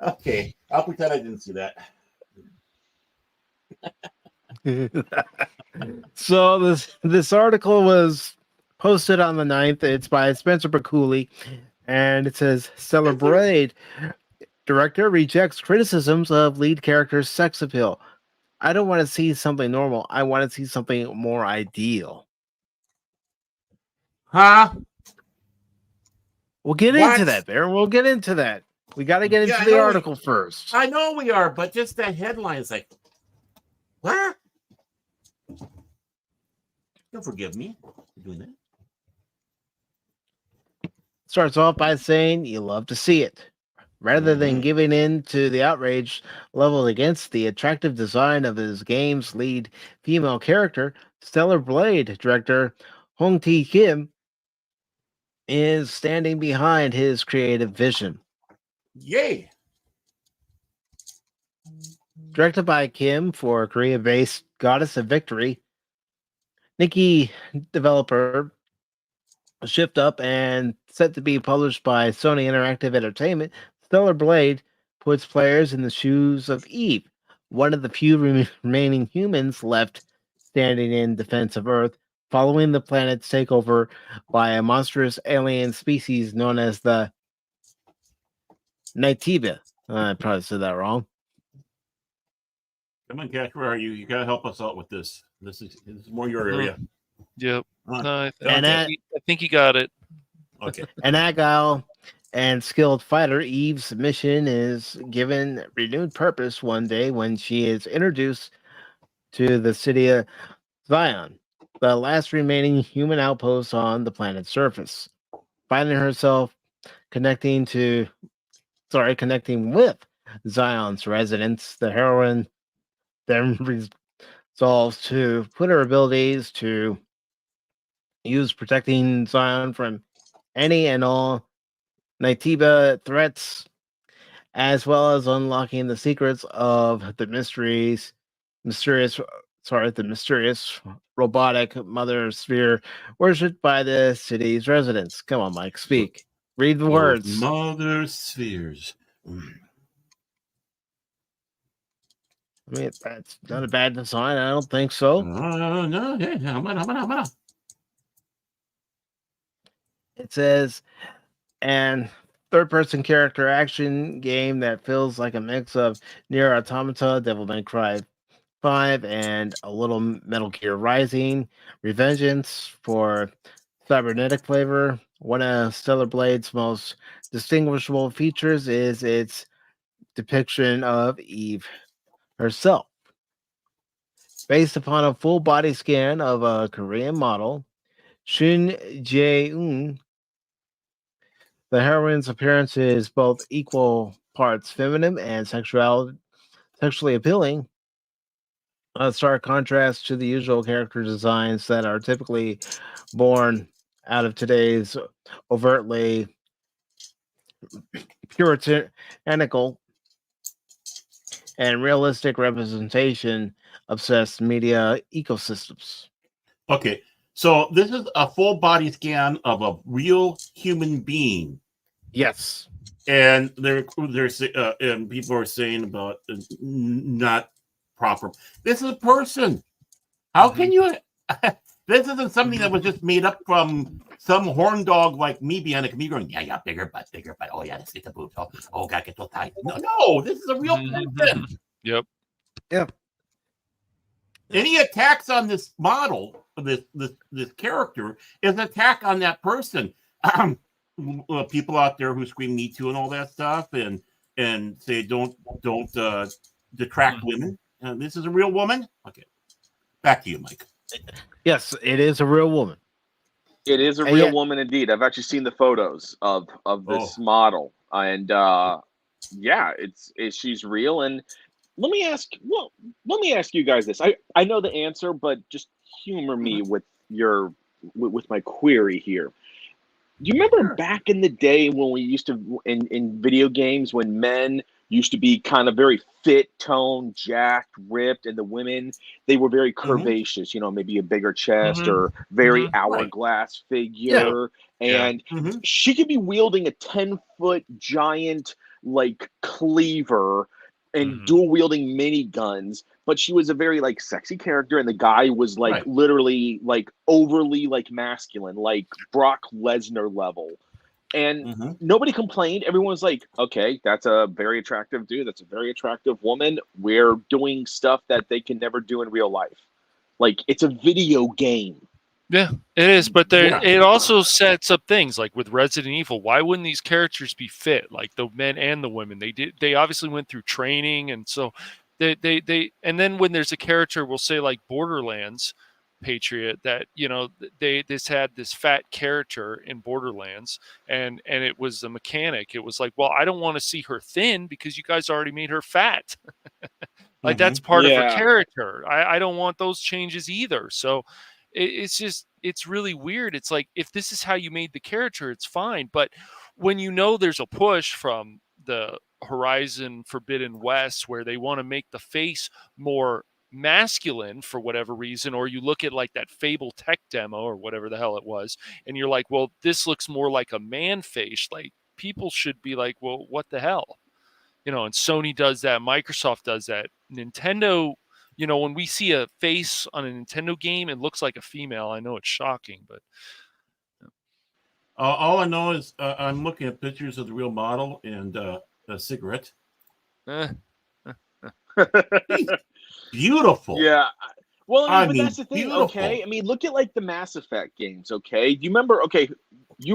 Okay, I'll pretend I didn't see that. So this article was posted on the 9th. It's by Spencer Bakuli, and it says Celebrate director rejects criticisms of lead character's sex appeal. I don't want to see something normal. I want to see something more ideal. Huh? We'll get into that, Baron. We'll get into that. We got to get into the article first. I know we are, but just that headline is like, what? Don't forgive me for doing that. Starts off by saying you love to see it. Rather than giving in to the outrage leveled against the attractive design of his game's lead female character, Stellar Blade director Hyung-Tae Kim is standing behind his creative vision. Yay! Directed by Kim for Korea-based Goddess of Victory, Nikki developer shipped up and set to be published by Sony Interactive Entertainment, Stellar Blade puts players in the shoes of Eve, one of the few remaining humans left standing in defense of Earth, following the planet's takeover by a monstrous alien species known as the Naitiba. I probably said that wrong. Come on, Cash, where are you? You gotta help us out with this. This is more your area. Yep. No, I think you got it. Okay. An agile and skilled fighter, Eve's mission is given renewed purpose one day when she is introduced to the city of Zion, the last remaining human outpost on the planet's surface. Finding herself connecting with Zion's residents, the heroine then resolves to put her abilities to use protecting Zion from any and all Naitiba threats, as well as unlocking the secrets of the mysterious robotic mother sphere worshipped by the city's residents. Come on, Mike, speak. Read the words. Mother spheres. I mean, that's not a bad design. I don't think so. No. It says, and third-person character action game that feels like a mix of Nier Automata, Devil May Cry 5, and a little Metal Gear Rising. Revengeance for cybernetic flavor. One of Stellar Blade's most distinguishable features is its depiction of Eve herself. Based upon a full body scan of a Korean model, Shun Jae-eun, the heroine's appearance is both equal parts feminine and sexually appealing. A stark contrast to the usual character designs that are typically born out of today's overtly puritanical and realistic representation obsessed media ecosystems. Okay, so this is a full body scan of a real human being. Yes, and and people are saying about not proper. This is a person. How can you? This isn't something that was just made up from some horn dog like me behind a computer going, yeah, bigger butt. Oh yeah, let's get the boobs. Oh, gotta get so tight. No, this is a real person. Yep. Any attacks on this model, this character, is an attack on that person. People out there who scream "Me Too" and all that stuff, and say don't detract women. This is a real woman. Okay, back to you, Mike. Yes, it is a real woman. It is a real woman indeed. I've actually seen the photos of this model, and she's real. And let me ask you guys this. I know the answer, but just humor me with my query here. you remember back in the day when we used to in video games when men used to be kind of very fit, toned, jacked, ripped, and the women they were very curvaceous. You know, maybe a bigger chest or very hourglass figure, and she could be wielding a 10-foot giant like cleaver and dual wielding mini guns, but she was a very like sexy character, and the guy was like literally like overly like masculine, like Brock Lesnar level. And nobody complained. Everyone was like, okay, that's a very attractive dude. That's a very attractive woman. We're doing stuff that they can never do in real life. Like, it's a video game. Yeah, it is. But it also sets up things like with Resident Evil. Why wouldn't these characters be fit? Like the men and the women. They obviously went through training. And so they and then when there's a character, we'll say like Borderlands Patriot, that, you know, this had this fat character in Borderlands and it was a mechanic. It was like, well, I don't want to see her thin because you guys already made her fat. Like that's part of her character. I don't want those changes either. So it's really weird. It's like, if this is how you made the character, it's fine. But when you know there's a push from the Horizon Forbidden West where they want to make the face more masculine for whatever reason, or you look at like that Fable tech demo or whatever the hell it was, and you're like, well, this looks more like a man face, like people should be like, well, what the hell, you know? And Sony does that, Microsoft does that, Nintendo, you know, when we see a face on a Nintendo game, it looks like a female. I know it's shocking, but all I know is I'm looking at pictures of the real model and a cigarette. Beautiful. Yeah. Well, I mean, but mean, that's the thing, beautiful. okay? I mean, look at like the Mass Effect games, okay? You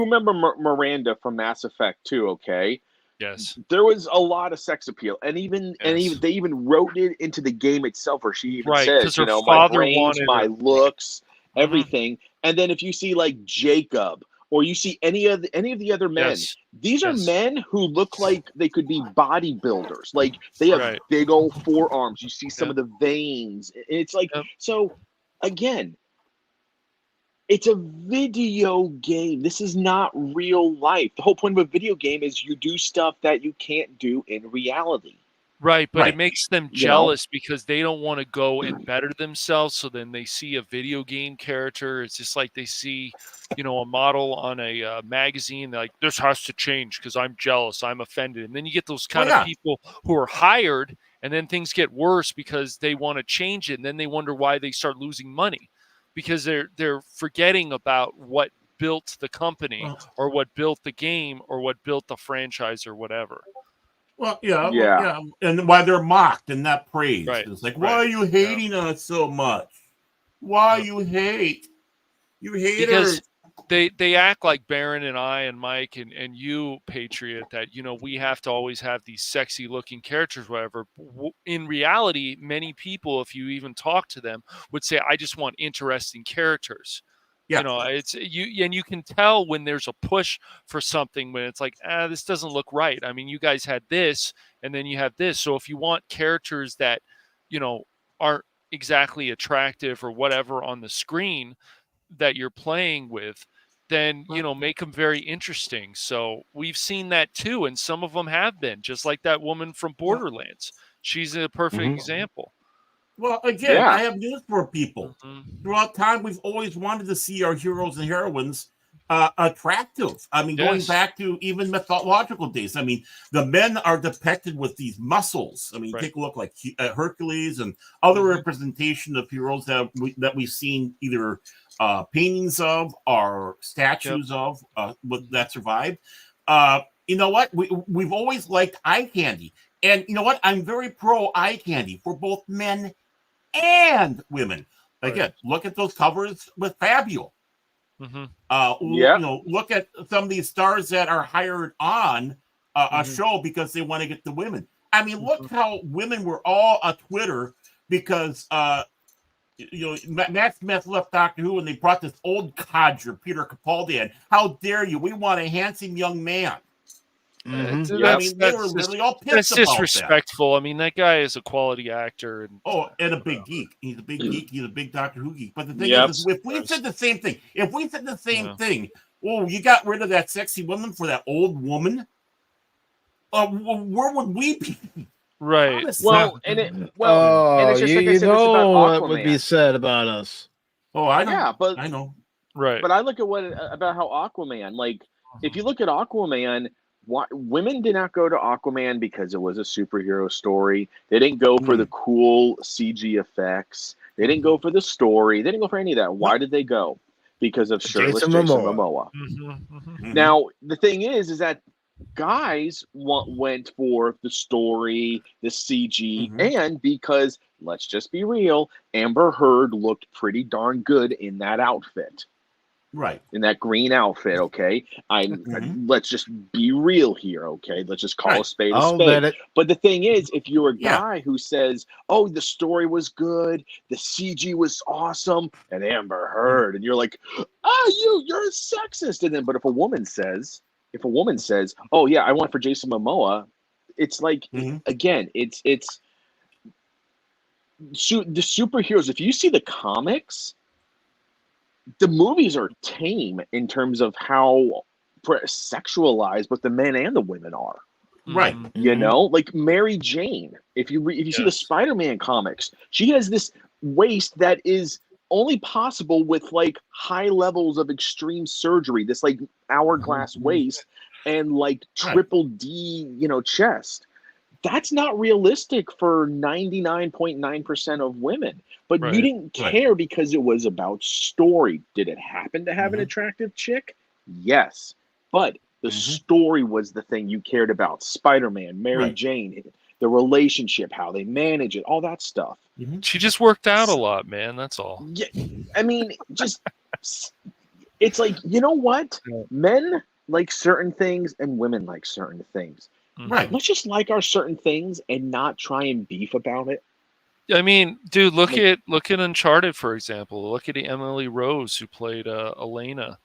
remember Miranda from Mass Effect 2, okay? yes, There was a lot of sex appeal, and even they even wrote it into the game itself, where she even says, you know, my brains, my looks, everything. And then if you see like Jacob, or you see any of the other men, these are men who look like they could be bodybuilders. Like they have big old forearms. You see some of the veins. It's like, so again, it's a video game. This is not real life. The whole point of a video game is you do stuff that you can't do in reality. Right, but it makes them jealous because they don't want to go and better themselves. So then they see a video game character. It's just like they see, you know, a model on a magazine. They're like, this has to change because I'm jealous. I'm offended. And then you get those kind of people who are hired, and then things get worse because they want to change it. And then they wonder why they start losing money because they're forgetting about what built the company or what built the game or what built the franchise or whatever. Well, and why they're mocked and not praised. Right. It's like, why are you hating on us so much? Why you hate? You haters. Because they act like Baron and I and Mike and you, Patriot, that, you know, we have to always have these sexy looking characters, whatever. In reality, many people, if you even talk to them, would say, I just want interesting characters. You know, it's and you can tell when there's a push for something when it's like, this doesn't look right. I mean, you guys had this and then you have this. So if you want characters that, you know, aren't exactly attractive or whatever on the screen that you're playing with, then, you know, make them very interesting. So we've seen that too. And some of them have been, just like that woman from Borderlands. She's a perfect example. Well, again, I have news for people. Throughout time, we've always wanted to see our heroes and heroines attractive. I mean, going back to even mythological days. I mean, the men are depicted with these muscles. I mean, take a look like Hercules and other representation of heroes that we've seen either paintings of or statues of that survived. You know what? We've always liked eye candy. And you know what? I'm very pro eye candy for both men and women. Again, look at those covers with Fabio. You know, look at some of these stars that are hired on a show because they want to get the women. I mean, look how women were all on Twitter because you know, Matt Smith left Doctor Who and they brought this old codger, Peter Capaldi, in. How dare you? We want a handsome young man. I mean, they were literally all pissed about disrespectful. I mean, that guy is a quality actor. And a big geek. He's a big geek. He's a big Doctor Who geek. But the thing is, if we said the same thing, oh, you got rid of that sexy woman for that old woman. Where would we be? Right. Honestly. Well, and it's just like I you said, this about know what would be Aquaman. said about us. Oh, I know. Yeah, but I know. Right. But I look at about how Aquaman, like, if you look at Aquaman, women did not go to Aquaman because it was a superhero story. They didn't go for the cool CG effects. They didn't go for the story. They didn't go for any of that. Why did they go? Because of shirtless Jason Momoa. Now, the thing is that guys went for the story, the CG, and because, let's just be real, Amber Heard looked pretty darn good in that outfit. Right. In that green outfit, okay? Let's just be real here, okay? Let's just call a spade a spade. But the thing is, if you're a guy who says, oh, the story was good, the CG was awesome, and Amber Heard, and you're like, you're a sexist. And then, but if a woman says, oh yeah, I want for Jason Momoa, it's like, again, it's the superheroes. If you see the comics, the movies are tame in terms of how sexualized both the men and the women are. Right. You know, like Mary Jane. If you see the Spider-Man comics, she has this waist that is only possible with like high levels of extreme surgery, this like hourglass waist and like triple D, chest. That's not realistic for 99.9% of women. But you didn't care because it was about story. Did it happen to have an attractive chick? Yes. But the story was the thing you cared about. Spider-Man, Mary Jane, the relationship, how they manage it, all that stuff. She just worked out a lot, man. That's all. Yeah, I mean, just it's like, you know what? Men like certain things and women like certain things. Right. Let's just like our certain things and not try and beef about it. I mean, dude, look at Uncharted, for example. Look at Emily Rose, who played Elena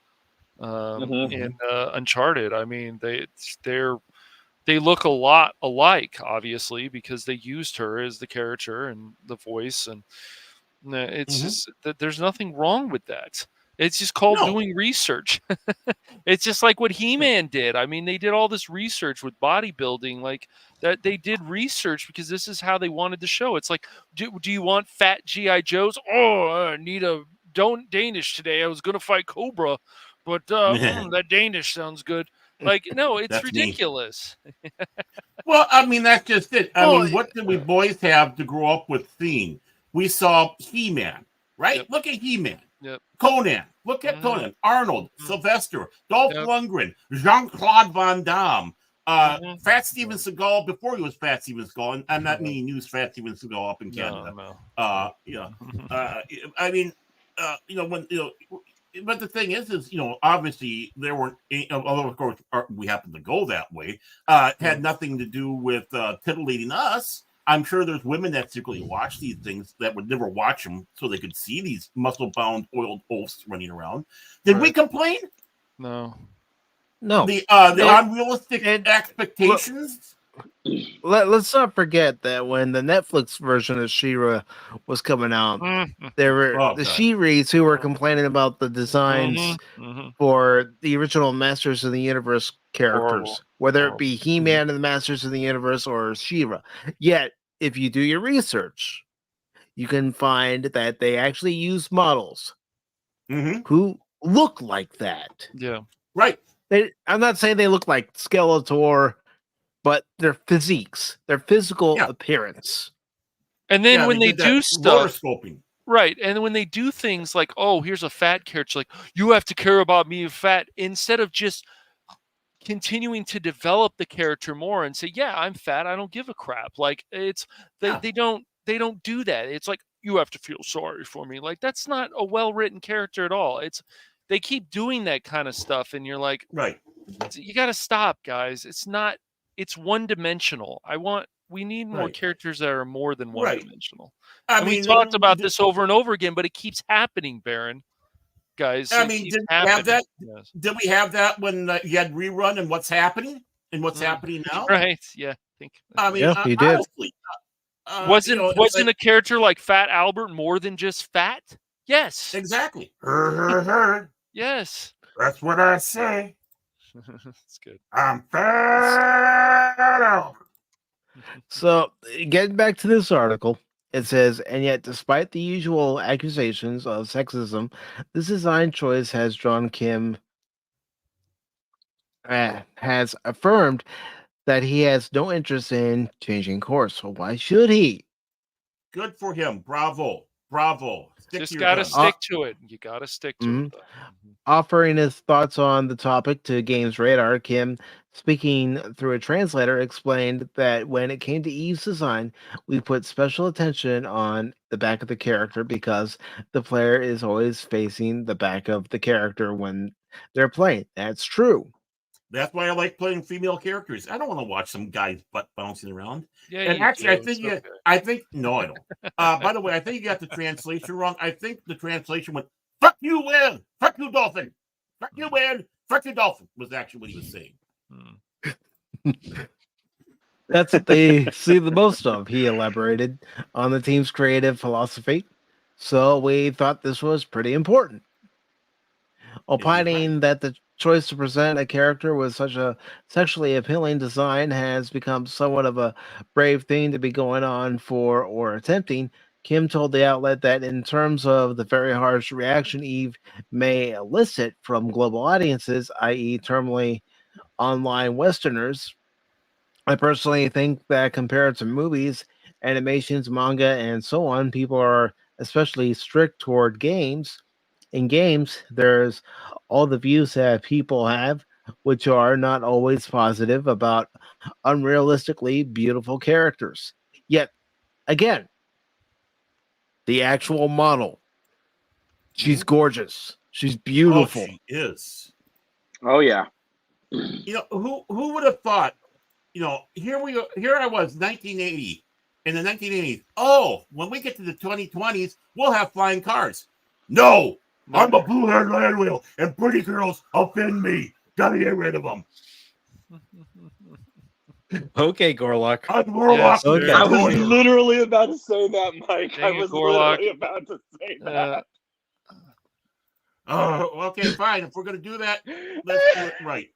in Uncharted. I mean, they look a lot alike, obviously, because they used her as the character and the voice, and it's just that there's nothing wrong with that. It's just called doing research. It's just like what He-Man did. I mean, they did all this research with bodybuilding, like that. They did research because this is how they wanted the show. It's like, do you want fat G.I. Joes? Oh, I need a Danish today. I was going to fight Cobra, but that Danish sounds good. Like, no, it's ridiculous. Well, I mean, that's just it. I mean, what did we boys have to grow up with seeing? We saw He-Man, right? Yep. Look at He-Man. Yep. Conan. Look at Conan. Arnold. Sylvester. Dolph Lundgren. Jean-Claude Van Damme. Fat Steven Seagal before he was Fat Steven Seagal. And I'm not meaning news Fat Steven Seagal up in Canada. No. I mean, but the thing is, obviously there weren't, although of course we happen to go that way, had nothing to do with titillating us. I'm sure there's women that secretly watch these things that would never watch them so they could see these muscle-bound, oiled oafs running around. Did we complain? No. The unrealistic expectations? Let's not forget that when the Netflix version of She-Ra was coming out, there were the She-Rees who were complaining about the designs for the original Masters of the Universe characters, whether it be He-Man and the Masters of the Universe or She-Ra. Yet, if you do your research, you can find that they actually use models who look like that. Yeah. Right. I'm not saying they look like Skeletor, but their physiques, their physical appearance. And then when they do stuff, right? And when they do things like, oh, here's a fat character, like, you have to care about me fat, instead of just continuing to develop the character more and say, yeah, I'm fat, I don't give a crap. Like, it's they don't do that. It's like, you have to feel sorry for me. Like, that's not a well-written character at all. They keep doing that kind of stuff, and you're like, right, you got to stop, guys. It's one-dimensional. We need more characters that are more than one-dimensional. I mean, we talked about this over and over again, but it keeps happening, Baron. Guys, I mean, did we have that? Yes. Did we have that when you had Rerun and What's Happening and What's Happening now? Right? Yeah, I mean, you did. Honestly, wasn't a character like Fat Albert more than just fat? Yes, exactly. Yes. That's what I say. That's good. I'm fed up. So, getting back to this article, it says, and yet, despite the usual accusations of sexism, this design choice has drawn Kim has affirmed that he has no interest in changing course. So why should he? Good for him. Bravo. Bravo. Just got to stick to it. You got to stick to it, though. Offering his thoughts on the topic to Games Radar, Kim, speaking through a translator, explained that when it came to Eve's design, we put special attention on the back of the character because the player is always facing the back of the character when they're playing. That's true. That's why I like playing female characters. I don't want to watch some guy's butt bouncing around. Yeah, and actually, I think no, I don't. By the way, I think you got the translation wrong. I think the translation went "fuck you, Win, fuck you, Dolphin, fuck you, Win, fuck you, Dolphin" was actually what he was saying. That's what they see the most of. He elaborated on the team's creative philosophy, so we thought this was pretty important. Opining that the choice to present a character with such a sexually appealing design has become somewhat of a brave thing to be going on for or attempting, Kim told the outlet that in terms of the very harsh reaction Eve may elicit from global audiences, i.e. terminally online Westerners, I personally think that compared to movies, animations, manga, and so on, people are especially strict toward games. In games, there's all the views that people have, which are not always positive about unrealistically beautiful characters. Yet, again, the actual model, she's gorgeous. She's beautiful. Oh, she is. Oh yeah. You know, who would have thought? You know, here I was, 1980, in the 1980s. Oh, when we get to the 2020s, we'll have flying cars. No. I'm a blue-haired land wheel, and pretty girls offend me. Gotta get rid of them. Okay, Gorlock. I'm Gorlock. Yes, okay. I was literally about to say that, Mike. Dang I was Gorlock. literally about to say that. Okay, fine. If we're gonna do that, let's do it right.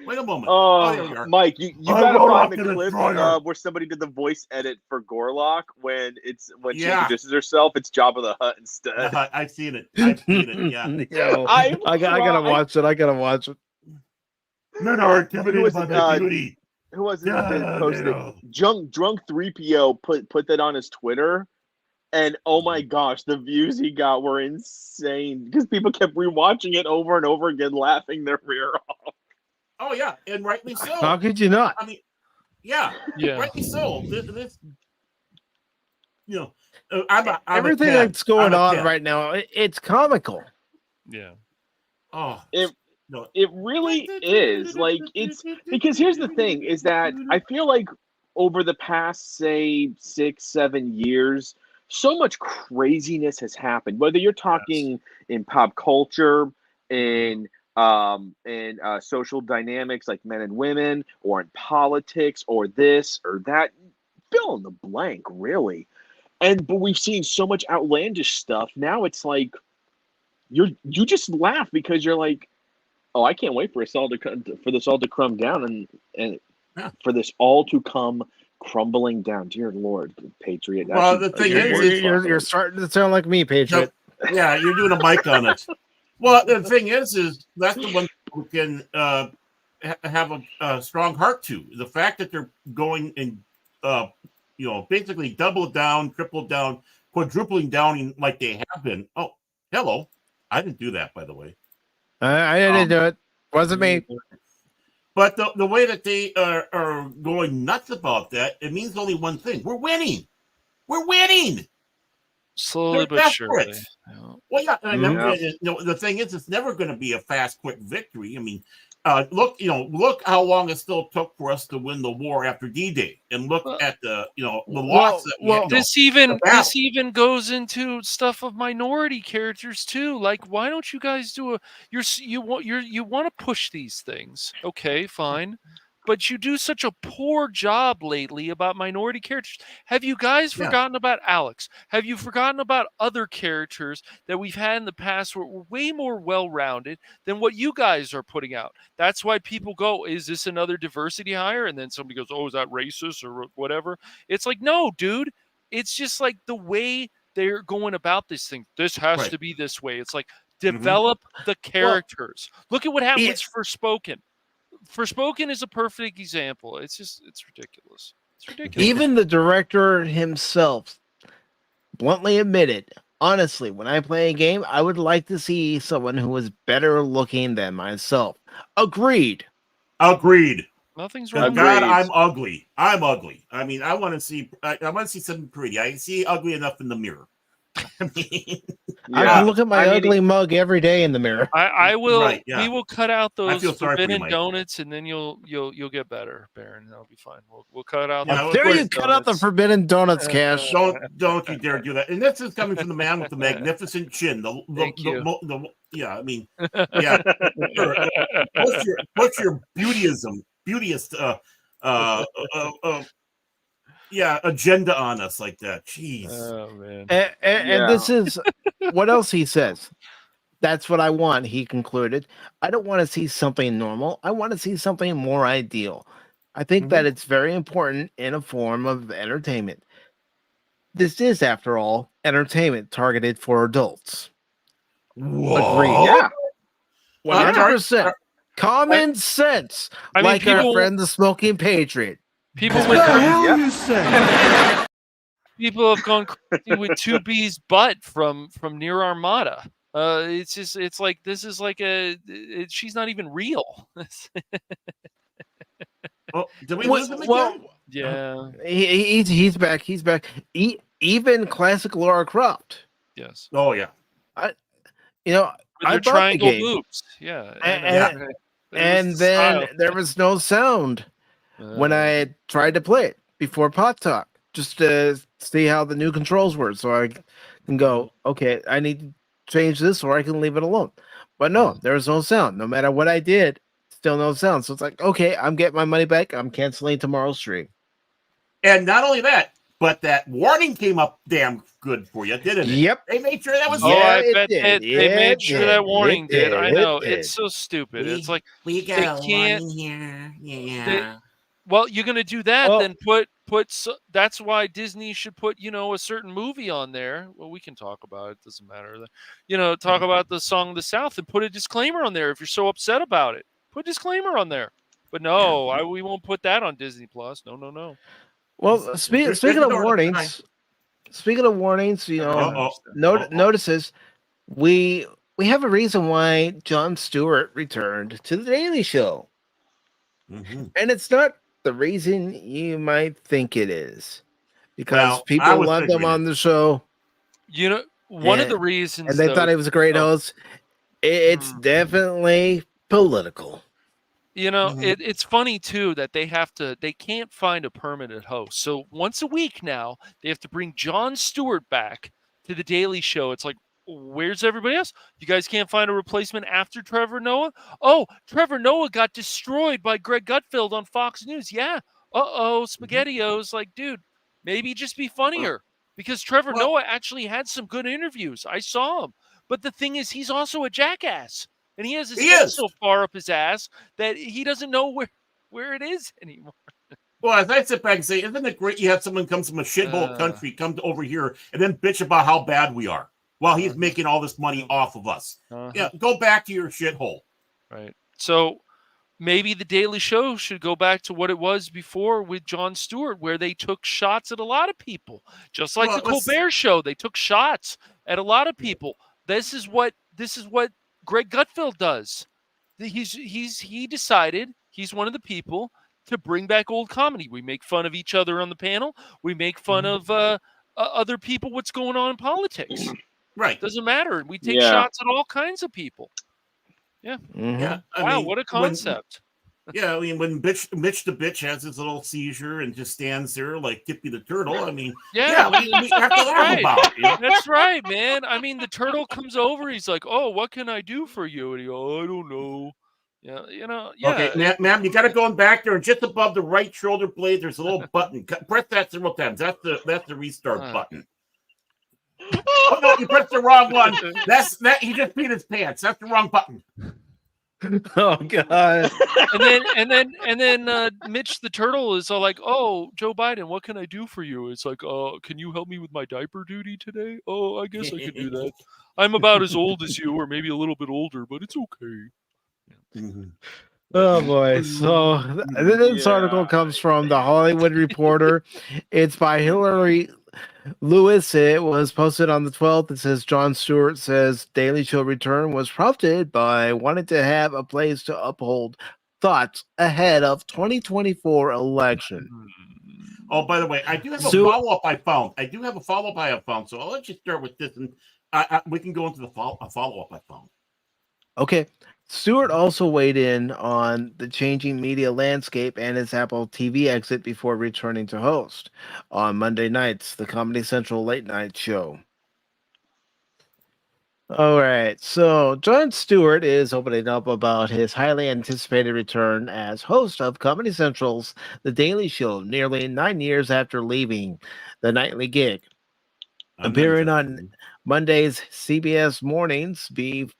Wait a moment. Oh, there we are. Mike, you gotta find the clip where somebody did the voice edit for Gorlock when she introduces herself. It's Jabba the Hutt instead. I've seen it. Yeah. I gotta watch it. I gotta watch it. Men are intimidated by my beauty. Who was it that posted it? Drunk 3PO put that on his Twitter, and oh my gosh, the views he got were insane because people kept rewatching it over and over again, laughing their rear off. Oh yeah, and rightly so. How could you not? I mean, yeah, rightly so. This you know, everything that's going on right now, it's comical. Yeah. Oh, it really is. Like, it's because here's the thing: is that I feel like over the past, say, 6-7 years, so much craziness has happened. Whether you're talking in pop culture, in social dynamics like men and women, or in politics, or this or that, fill in the blank, really. But we've seen so much outlandish stuff. Now it's like you just laugh because you're like, oh, I can't wait for this all to crumb down and for this all to come crumbling down. Dear Lord, Patriot. Well, the thing is, you're starting to sound like me, Patriot. Yeah, you're doing a mic on it. Well, the thing is that's the one who can have a strong heart to. The fact that they're going and basically double down, triple down, quadrupling down like they have been. Oh, hello. I didn't do that, by the way. I didn't do it. Wasn't me. But the way that they are going nuts about that, it means only one thing. We're winning. We're winning. Slowly but surely. Well, yeah. The thing is, it's never going to be a fast, quick victory. I mean, look how long it still took for us to win the war after D-Day, and look at the loss. This even goes into stuff of minority characters too. Like, why don't you guys do you want to push these things? Okay, fine. but you do such a poor job lately about minority characters. Have you guys forgotten about Alex? Have you forgotten about other characters that we've had in the past who were way more well-rounded than what you guys are putting out? That's why people go, is this another diversity hire? And then somebody goes, oh, is that racist or whatever? It's like, no, dude. It's just like the way they're going about this thing. This has to be this way. It's like, develop the characters. Look at what happened with Forspoken. Forspoken is a perfect example. It's ridiculous. It's ridiculous. Even the director himself bluntly admitted, honestly, when I play a game, I would like to see someone who is better looking than myself. Agreed. Nothing's wrong. God, I'm ugly. I mean, I want to see something pretty. I see ugly enough in the mirror. I mean, I can look at my ugly mug every day in the mirror. I will. Right, we will cut out those forbidden you, donuts, and then you'll get better, Baron. That'll be fine. We'll cut out. How dare you cut out the forbidden donuts, Cash? Don't you dare do that. And this is coming from the man with the magnificent chin. I mean, yeah. What's your beauteous agenda on us like that? Jeez. Oh man. And this is what else he says. That's what I want, he concluded. I don't want to see something normal. I want to see something more ideal. I think that it's very important in a form of entertainment. This is, after all, entertainment targeted for adults. Whoa. Agreed. Yeah. 100%. Common sense. I mean, like our friend, the Smoking Patriot. People What the hell you say? People have gone crazy with 2B's butt from Near Armada. It's like this is like she's not even real. Did we lose him again? Yeah. He's back. He's back. Even classic Lara Croft. Yes. Oh yeah. I triangle boobs. Yeah. And then there was no sound when I tried to play it before Pot Talk, just to see how the new controls were, so I can go, okay, I need to change this, or I can leave it alone. But no, there was no sound. No matter what I did, still no sound. So it's like, okay, I'm getting my money back. I'm canceling tomorrow's stream. And not only that, but that warning came up damn good for you, didn't it? Yep. They made sure that was I bet they made sure that warning did. I know. It's so stupid. It's like we got a warning here. Yeah. Well, you're gonna do that, then put. That's why Disney should put a certain movie on there. Well, we can talk about it. Doesn't matter. Talk about the Song of the South and put a disclaimer on there if you're so upset about it. Put a disclaimer on there. But no, we won't put that on Disney Plus. No. Well, speaking of warnings, notices, we have a reason why Jon Stewart returned to the Daily Show, and it's not the reason you might think it is, because people loved him on the show. One of the reasons, and they thought he was a great host. It's definitely political. It's funny too that they can't find a permanent host. So once a week now, they have to bring Jon Stewart back to the Daily Show. It's like, where's everybody else? You guys can't find a replacement after Trevor Noah? Oh, Trevor Noah got destroyed by Greg Gutfeld on Fox News. Yeah. SpaghettiOs. Like, dude, maybe just be funnier, because Trevor Noah actually had some good interviews. I saw him. But the thing is, he's also a jackass. And he has his head so far up his ass that he doesn't know where it is anymore. Well, as I sit back and say, isn't it great you have someone comes from a shithole country come over here and then bitch about how bad we are while he's making all this money off of us? Yeah, go back to your shithole. Right. So maybe the Daily Show should go back to what it was before with Jon Stewart, where they took shots at a lot of people. Just like the Colbert Show, they took shots at a lot of people. This is what Greg Gutfeld does. He decided he's one of the people to bring back old comedy. We make fun of each other on the panel. We make fun of other people. What's going on in politics? Right. Doesn't matter. We take shots at all kinds of people. Yeah. Yeah. Wow. What a concept. When Mitch the bitch has his little seizure and just stands there like Tippy the turtle, I mean, we have to laugh about it. That's right, man. I mean, the turtle comes over. He's like, "Oh, what can I do for you?" And he goes, "I don't know." Yeah, you know, yeah. Okay, ma'am, you got to go back there, and just above the right shoulder blade, there's a little button. Press that several times. That's the restart button. Oh no, you pressed the wrong one. That's that. He just peed his pants. That's the wrong button. Oh God! And then Mitch the turtle is all like, "Oh, Joe Biden, what can I do for you?" It's like, can you help me with my diaper duty today? Oh, I guess I could do that. I'm about as old as you, or maybe a little bit older, but it's okay. Oh boy! So this article comes from the Hollywood Reporter. It's by Hillary Lewis. It was posted on the 12th. It says Jon Stewart says Daily Show return was prompted by wanting to have a place to uphold thoughts ahead of 2024 election. Oh, by the way, I do have a follow-up I found. I have found. So I'll let you start with this, and we can go into the follow-up I found. Okay. Stewart also weighed in on the changing media landscape and his Apple TV exit before returning to host on Monday nights, the Comedy Central late night show. All right, so Jon Stewart is opening up about his highly anticipated return as host of Comedy Central's The Daily Show nearly 9 years after leaving the nightly gig. Appearing on Monday's CBS mornings before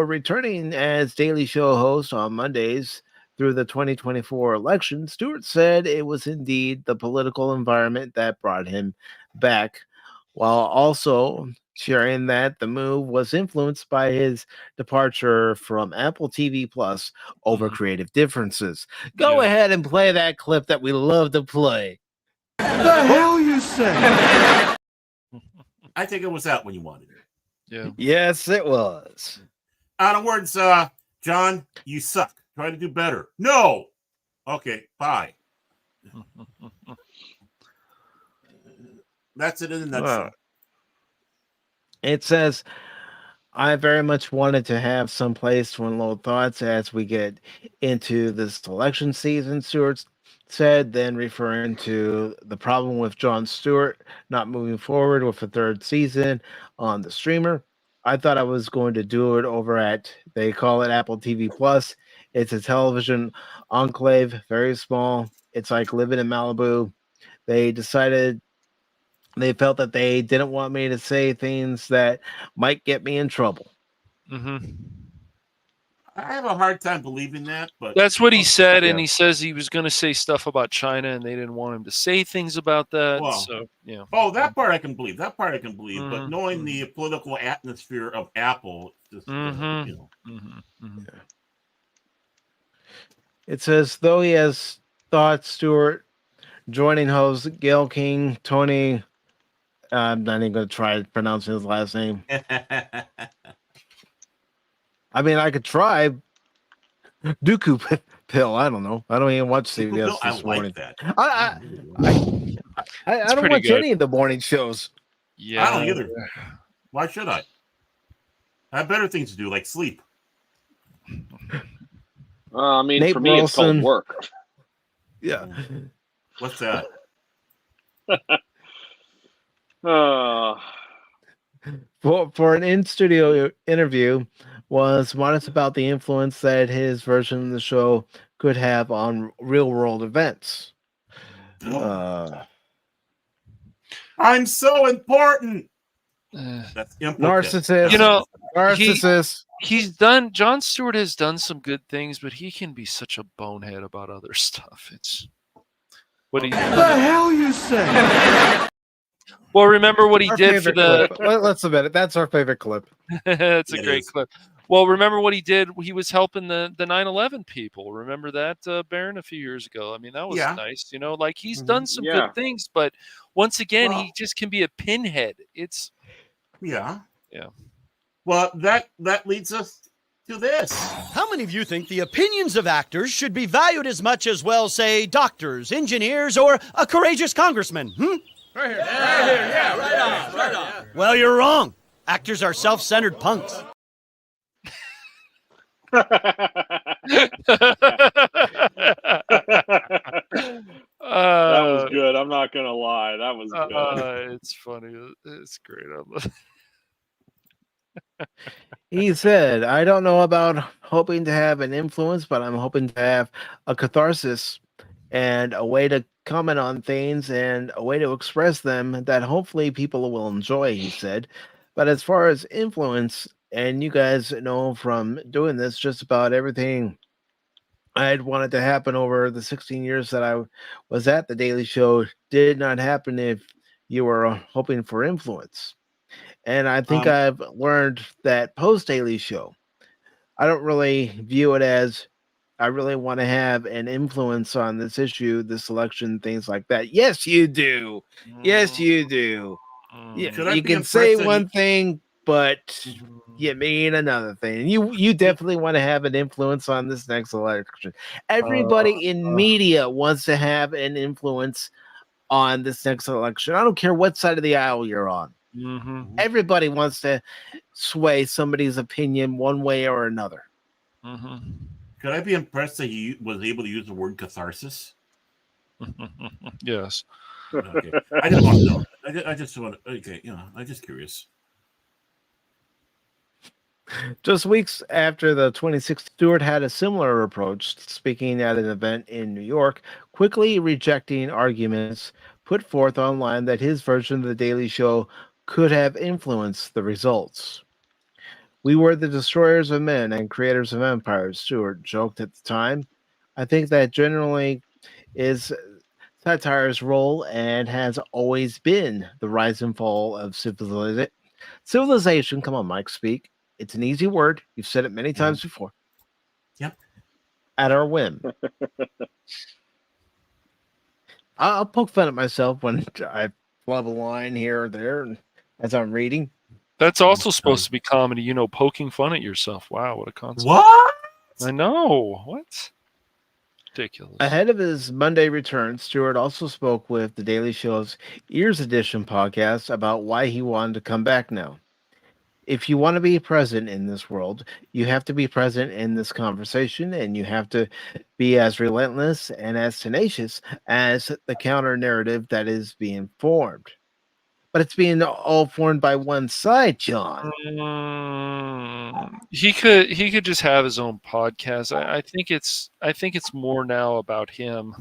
returning as Daily Show host on Mondays through the 2024 election, Stewart said it was indeed the political environment that brought him back, while also sharing that the move was influenced by his departure from Apple TV Plus over creative differences. Go ahead and play that clip that we love to play. The hell you say? I think it was out when you wanted it. Yeah. Yes, it was. In other words, John, you suck. Try to do better. No. Okay, bye. That's it in a nutshell. It says, I very much wanted to have some place to unload thoughts as we get into this election season, Stewart said, then referring to the problem with Jon Stewart not moving forward with a third season on the streamer. I thought I was going to do it over at, they call it Apple TV Plus. It's a television enclave, very small. It's like living in Malibu. They felt that they didn't want me to say things that might get me in trouble. Mm-hmm. I have a hard time believing that, but that's what he said, and he says he was going to say stuff about China, and they didn't want him to say things about that. Well, so, yeah. Oh, that part I can believe. But knowing the political atmosphere of Apple, just you know. It says, though he has thought Stewart joining hosts Gail King, Tony. I'm not even going to try pronouncing his last name. I mean, I could try. Dooku Pill. I don't know. I don't even watch CBS this morning. That. I don't watch any of the morning shows. Yeah, I don't either. Why should I? I have better things to do, like sleep. I mean, Nate for me, Burleson. it's called work. Yeah. What's that? For an in-studio interview, was modest about the influence that his version of the show could have on real-world events. I'm so important. That's narcissist. You know, narcissist. Jon Stewart has done some good things, but he can be such a bonehead about other stuff. It's what he. The hell you say? Well, remember what he Our did for the. Let's admit it. That's our favorite clip. That's a great clip. Well, remember what he did? He was helping the 9/11 people. Remember that, Baron, a few years ago? I mean, that was nice. You know, like he's done some good things, but once again, he just can be a pinhead. It's yeah. Well, that leads us to this. How many of you think the opinions of actors should be valued as much as, well, say, doctors, engineers, or a courageous congressman? Right here. Yeah, right on. Well, you're wrong. Actors are self-centered punks. That was good. I'm not gonna lie. That was good. It's funny. It's great. He said, I don't know about hoping to have an influence, but I'm hoping to have a catharsis and a way to comment on things and a way to express them that hopefully people will enjoy, he said. But as far as influence, and you guys know from doing this, just about everything I had wanted to happen over the 16 years that I was at The Daily Show did not happen if you were hoping for influence. And I think I've learned that post Daily Show, I don't really view it as I really want to have an influence on this issue, this election, things like that. Yes, you do. Yes, you do. You can say one thing, but you mean another thing. You definitely want to have an influence on this next election. Everybody in media wants to have an influence on this next election. I don't care what side of the aisle you're on. Mm-hmm. Everybody wants to sway somebody's opinion one way or another. Mm-hmm. Could I be impressed that he was able to use the word catharsis? Yes. Okay. I just want to know. I just want to. Okay, I'm just curious. Just weeks after the 2016, Stewart had a similar approach, speaking at an event in New York, quickly rejecting arguments put forth online that his version of The Daily Show could have influenced the results. We were the destroyers of men and creators of empires, Stewart joked at the time. I think that generally is satire's role and has always been the rise and fall of civilization. Come on, Mike, speak. It's an easy word. You've said it many times before. Yep. At our whim. I'll poke fun at myself when I flub a line here or there as I'm reading. That's also supposed to be comedy, poking fun at yourself. Wow, what a concept. What? I know. What? Ridiculous. Ahead of his Monday return, Stewart also spoke with The Daily Show's Ears Edition podcast about why he wanted to come back now. If you want to be present in this world, you have to be present in this conversation, and you have to be as relentless and as tenacious as the counter narrative that is being formed. But it's being all formed by one side, John. He could just have his own podcast. I think it's more now about him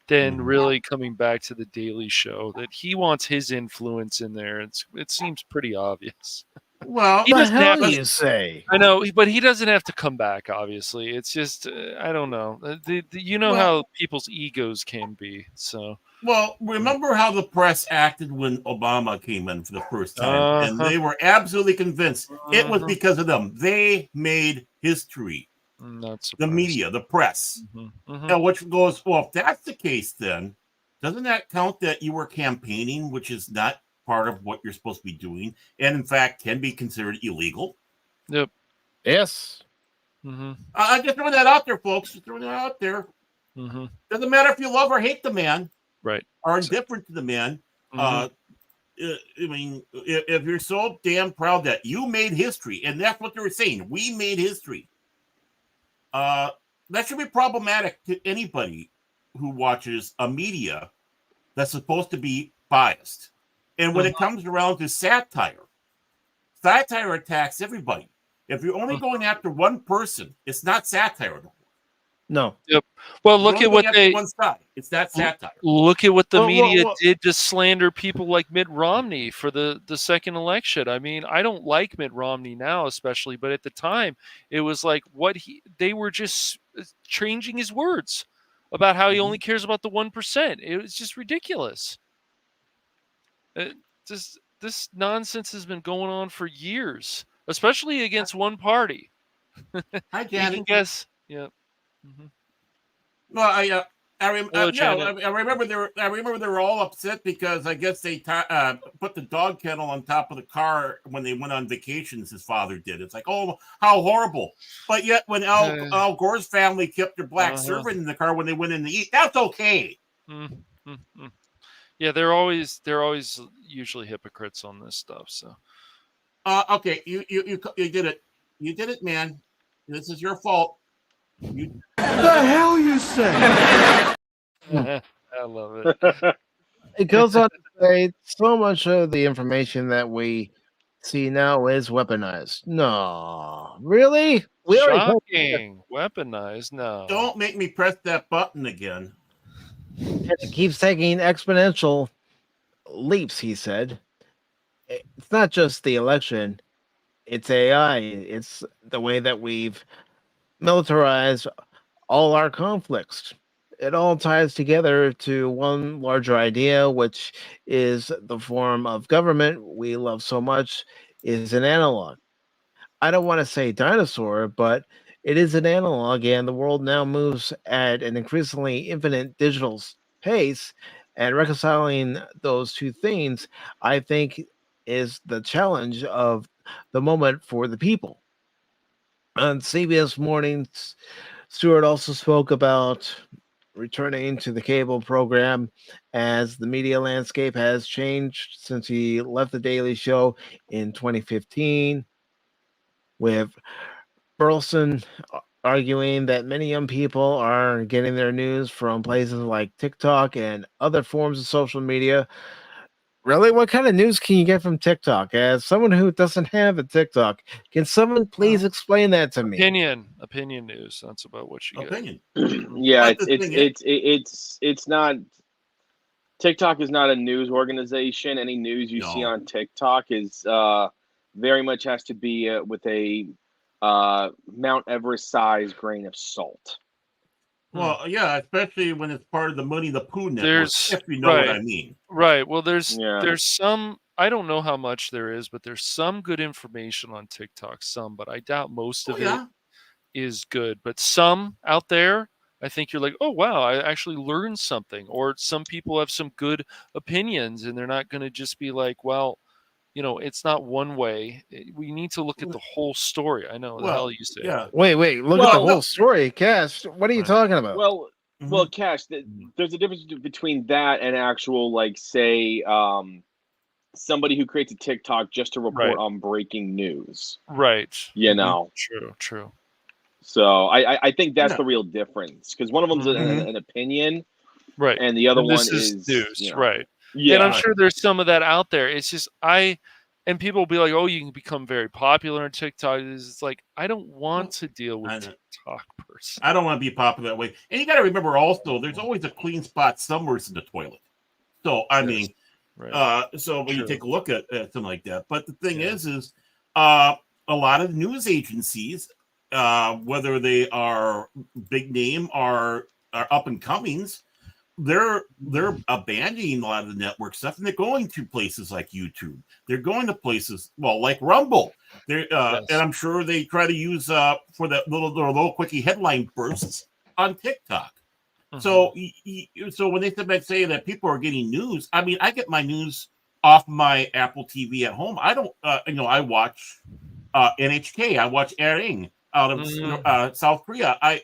than really coming back to the Daily Show. That he wants his influence in there. It seems pretty obvious. Well, what the hell you say? I know, but he doesn't have to come back. Obviously, it's just I don't know. How people's egos can be. So. Well, remember how the press acted when Obama came in for the first time, and they were absolutely convinced it was because of them. They made history. The media, the press. Which goes, well, if that's the case, then doesn't that count that you were campaigning, which is not part of what you're supposed to be doing, and in fact can be considered illegal? Yep. Yes. I just throw that out there, folks. Just throw that out there. Doesn't matter if you love or hate the man. Right. Are indifferent to the man. I mean, if you're so damn proud that you made history, and that's what they were saying, we made history. That should be problematic to anybody who watches a media that's supposed to be biased. And when it comes around to satire attacks everybody. If you're only going after one person, it's not satire. No. Yep. Well, look at what one side. It's that satire. Look at what the media did to slander people like Mitt Romney for the second election. I mean, I don't like Mitt Romney now, especially, but at the time, it was like they were just changing his words about how he only cares about the 1%. It was just ridiculous. This nonsense has been going on for years, especially against one party. Hi, Janet. You can guess. Yeah. Well, I remember they were all upset because I guess they put the dog kennel on top of the car when they went on vacations. His father did. It's like, oh, how horrible! But yet, when Al Gore's family kept their black servant in the car when they went in to eat, that's okay. Yeah, they're always usually hypocrites on this stuff. So, okay, you did it. You did it, man. This is your fault. The hell you say? I love it. It goes on to say so much of the information that we see now is weaponized. No, really? We already Shocking. Weaponized? No. Don't make me press that button again. it keeps taking exponential leaps, he said. It's not just the election, it's AI. It's the way that we've militarized all our conflicts. It all ties together to one larger idea, which is the form of government we love so much is an analog. I don't want to say dinosaur, but it is an analog, and the world now moves at an increasingly infinite digital pace. And reconciling those two things, I think, is the challenge of the moment for the people. On CBS Mornings, Stewart also spoke about returning to the cable program as the media landscape has changed since he left the Daily Show in 2015, with Burleson arguing that many young people are getting their news from places like TikTok and other forms of social media. Really? What kind of news can you get from TikTok? As someone who doesn't have a TikTok, can someone please explain that to me? Opinion news. That's about what you Opinion. Yeah, But the thing is- it's not. TikTok is not a news organization. Any news you see No. on TikTok is very much has to be with a Mount Everest size grain of salt. Well, yeah, especially when it's part of the Money the Pooh network, There's- if you know what right. I mean. Right. Well, there's Yeah. some. I don't know how much there is, but there's some good information on TikTok. Some, but I doubt most of it is good. But some out there, I think you're like, oh wow, I actually learned something. Or some people have some good opinions, and they're not going to just be like, well, it's not one way. We need to look at the whole story. I know the hell you say. Yeah. Wait, look at the whole story. Cash, what are you talking about? Well, Cash, there's a difference between that and actual, like, say, somebody who creates a TikTok just to report on breaking news. Right. You know. True. So I think that's the real difference, because one of them's an opinion, right, and the other and this one is news, know. right? Yeah, and I'm sure there's some of that out there. It's just and people will be like, "Oh, you can become very popular on TikTok." It's like I don't want to deal with TikTok person. I don't want to be popular that way. And you got to remember also, there's always a clean spot somewhere in the toilet. So I mean, so when you take a look at something like that, but the thing is a lot of news agencies, whether they are big name or are up and comings, they're abandoning a lot of the network stuff, and they're going to places like YouTube. They're going to places like Rumble. They're and I'm sure they try to use for that little quickie headline bursts on TikTok. So when they say that people are getting news, I mean, I get my news off my Apple TV at home. I don't, I watch NHK. I watch Airing out of South Korea. I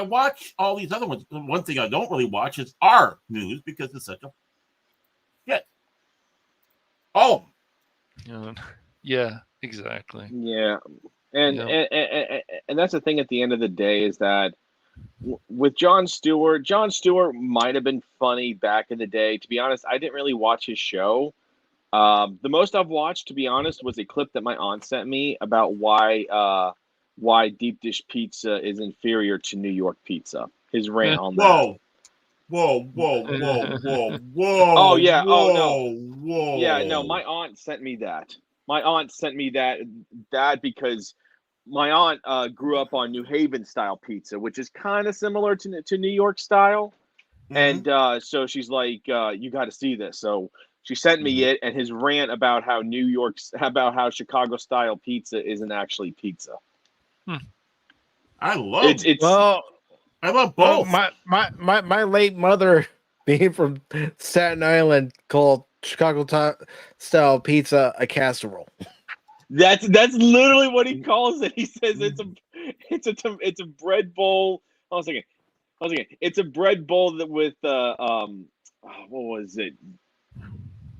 watch all these other ones. One thing I don't really watch is our news because it's such a shit. All of them. Yeah, exactly. Yeah, and that's the thing. At the end of the day, is that with Jon Stewart might have been funny back in the day. To be honest, I didn't really watch his show. The most I've watched, to be honest, was a clip that my aunt sent me about why deep dish pizza is inferior to New York pizza. His rant on that. Whoa. Oh yeah. Whoa, oh no. Whoa. Yeah, no, my aunt sent me that. That because my aunt grew up on New Haven style pizza, which is kind of similar to New York style. And so she's like, you got to see this. So she sent me it, and his rant about how how Chicago style pizza isn't actually pizza. I love it's I love both. My late mother, being from Staten Island, called Chicago style pizza a casserole. That's literally what he calls it. He says it's a bread bowl. Hold on a second. It's a bread bowl that with what was it?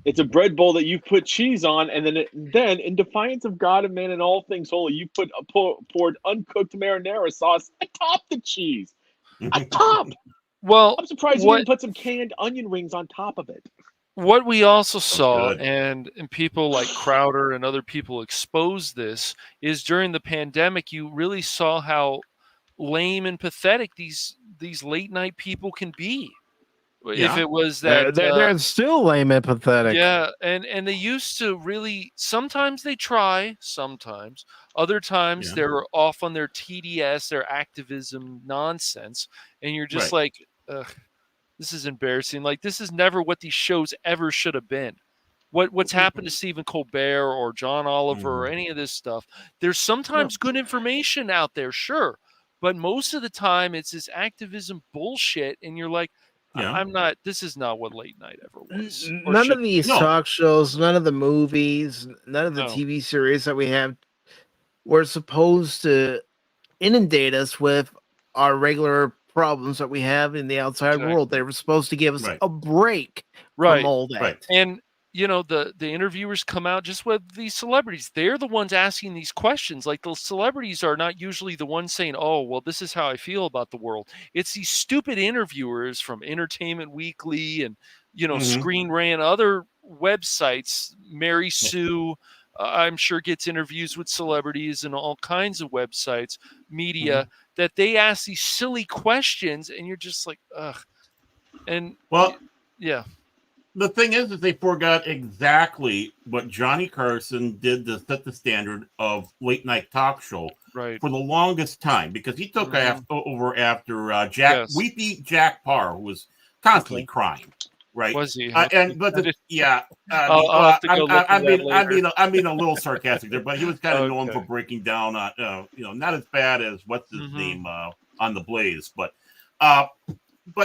It's a bread bowl that you put cheese on, and then in defiance of God and man and all things holy, you poured uncooked marinara sauce atop the cheese. Atop. Well, I'm surprised you didn't put some canned onion rings on top of it. What we also Sounds saw, good. and people like Crowder and other people exposed this, is during the pandemic, you really saw how lame and pathetic these late night people can be. If Yeah. it was They're, that, they're still lame and pathetic. yeah, and they used to really. Sometimes they try, sometimes other times Yeah. they're off on their TDS, their activism nonsense, and you're just Right. like, ugh, this is embarrassing. Like, this is never what these shows ever should have been. What's happened to Stephen Colbert or John Oliver or any of this stuff? There's sometimes good information out there, sure, but most of the time it's this activism bullshit, and you're like, Yeah. I'm not. This is not what late night ever was. or None should of these No. talk shows, none of the movies, none of the No. TV series that we have were supposed to inundate us with our regular problems that we have in the outside Exactly. world. They were supposed to give us Right. a break Right. from all that. Right. And the interviewers come out just with these celebrities. They're the ones asking these questions. Like, the celebrities are not usually the ones saying, "Oh, well, this is how I feel about the world." It's these stupid interviewers from Entertainment Weekly and Screen Rant, other websites. Mary Sue, I'm sure, gets interviews with celebrities and all kinds of websites, media, that they ask these silly questions, and you're just like, ugh. And Well, yeah. the thing is that they forgot exactly what Johnny Carson did to set the standard of late night talk show Right. for the longest time, because he took over after Jack, Yes. weepy Jack Parr, who was constantly crying. Right. Was he? I'll have to go look at that I'm being a little sarcastic there, but he was kind of known for breaking down on, not as bad as what's his name on the Blaze, but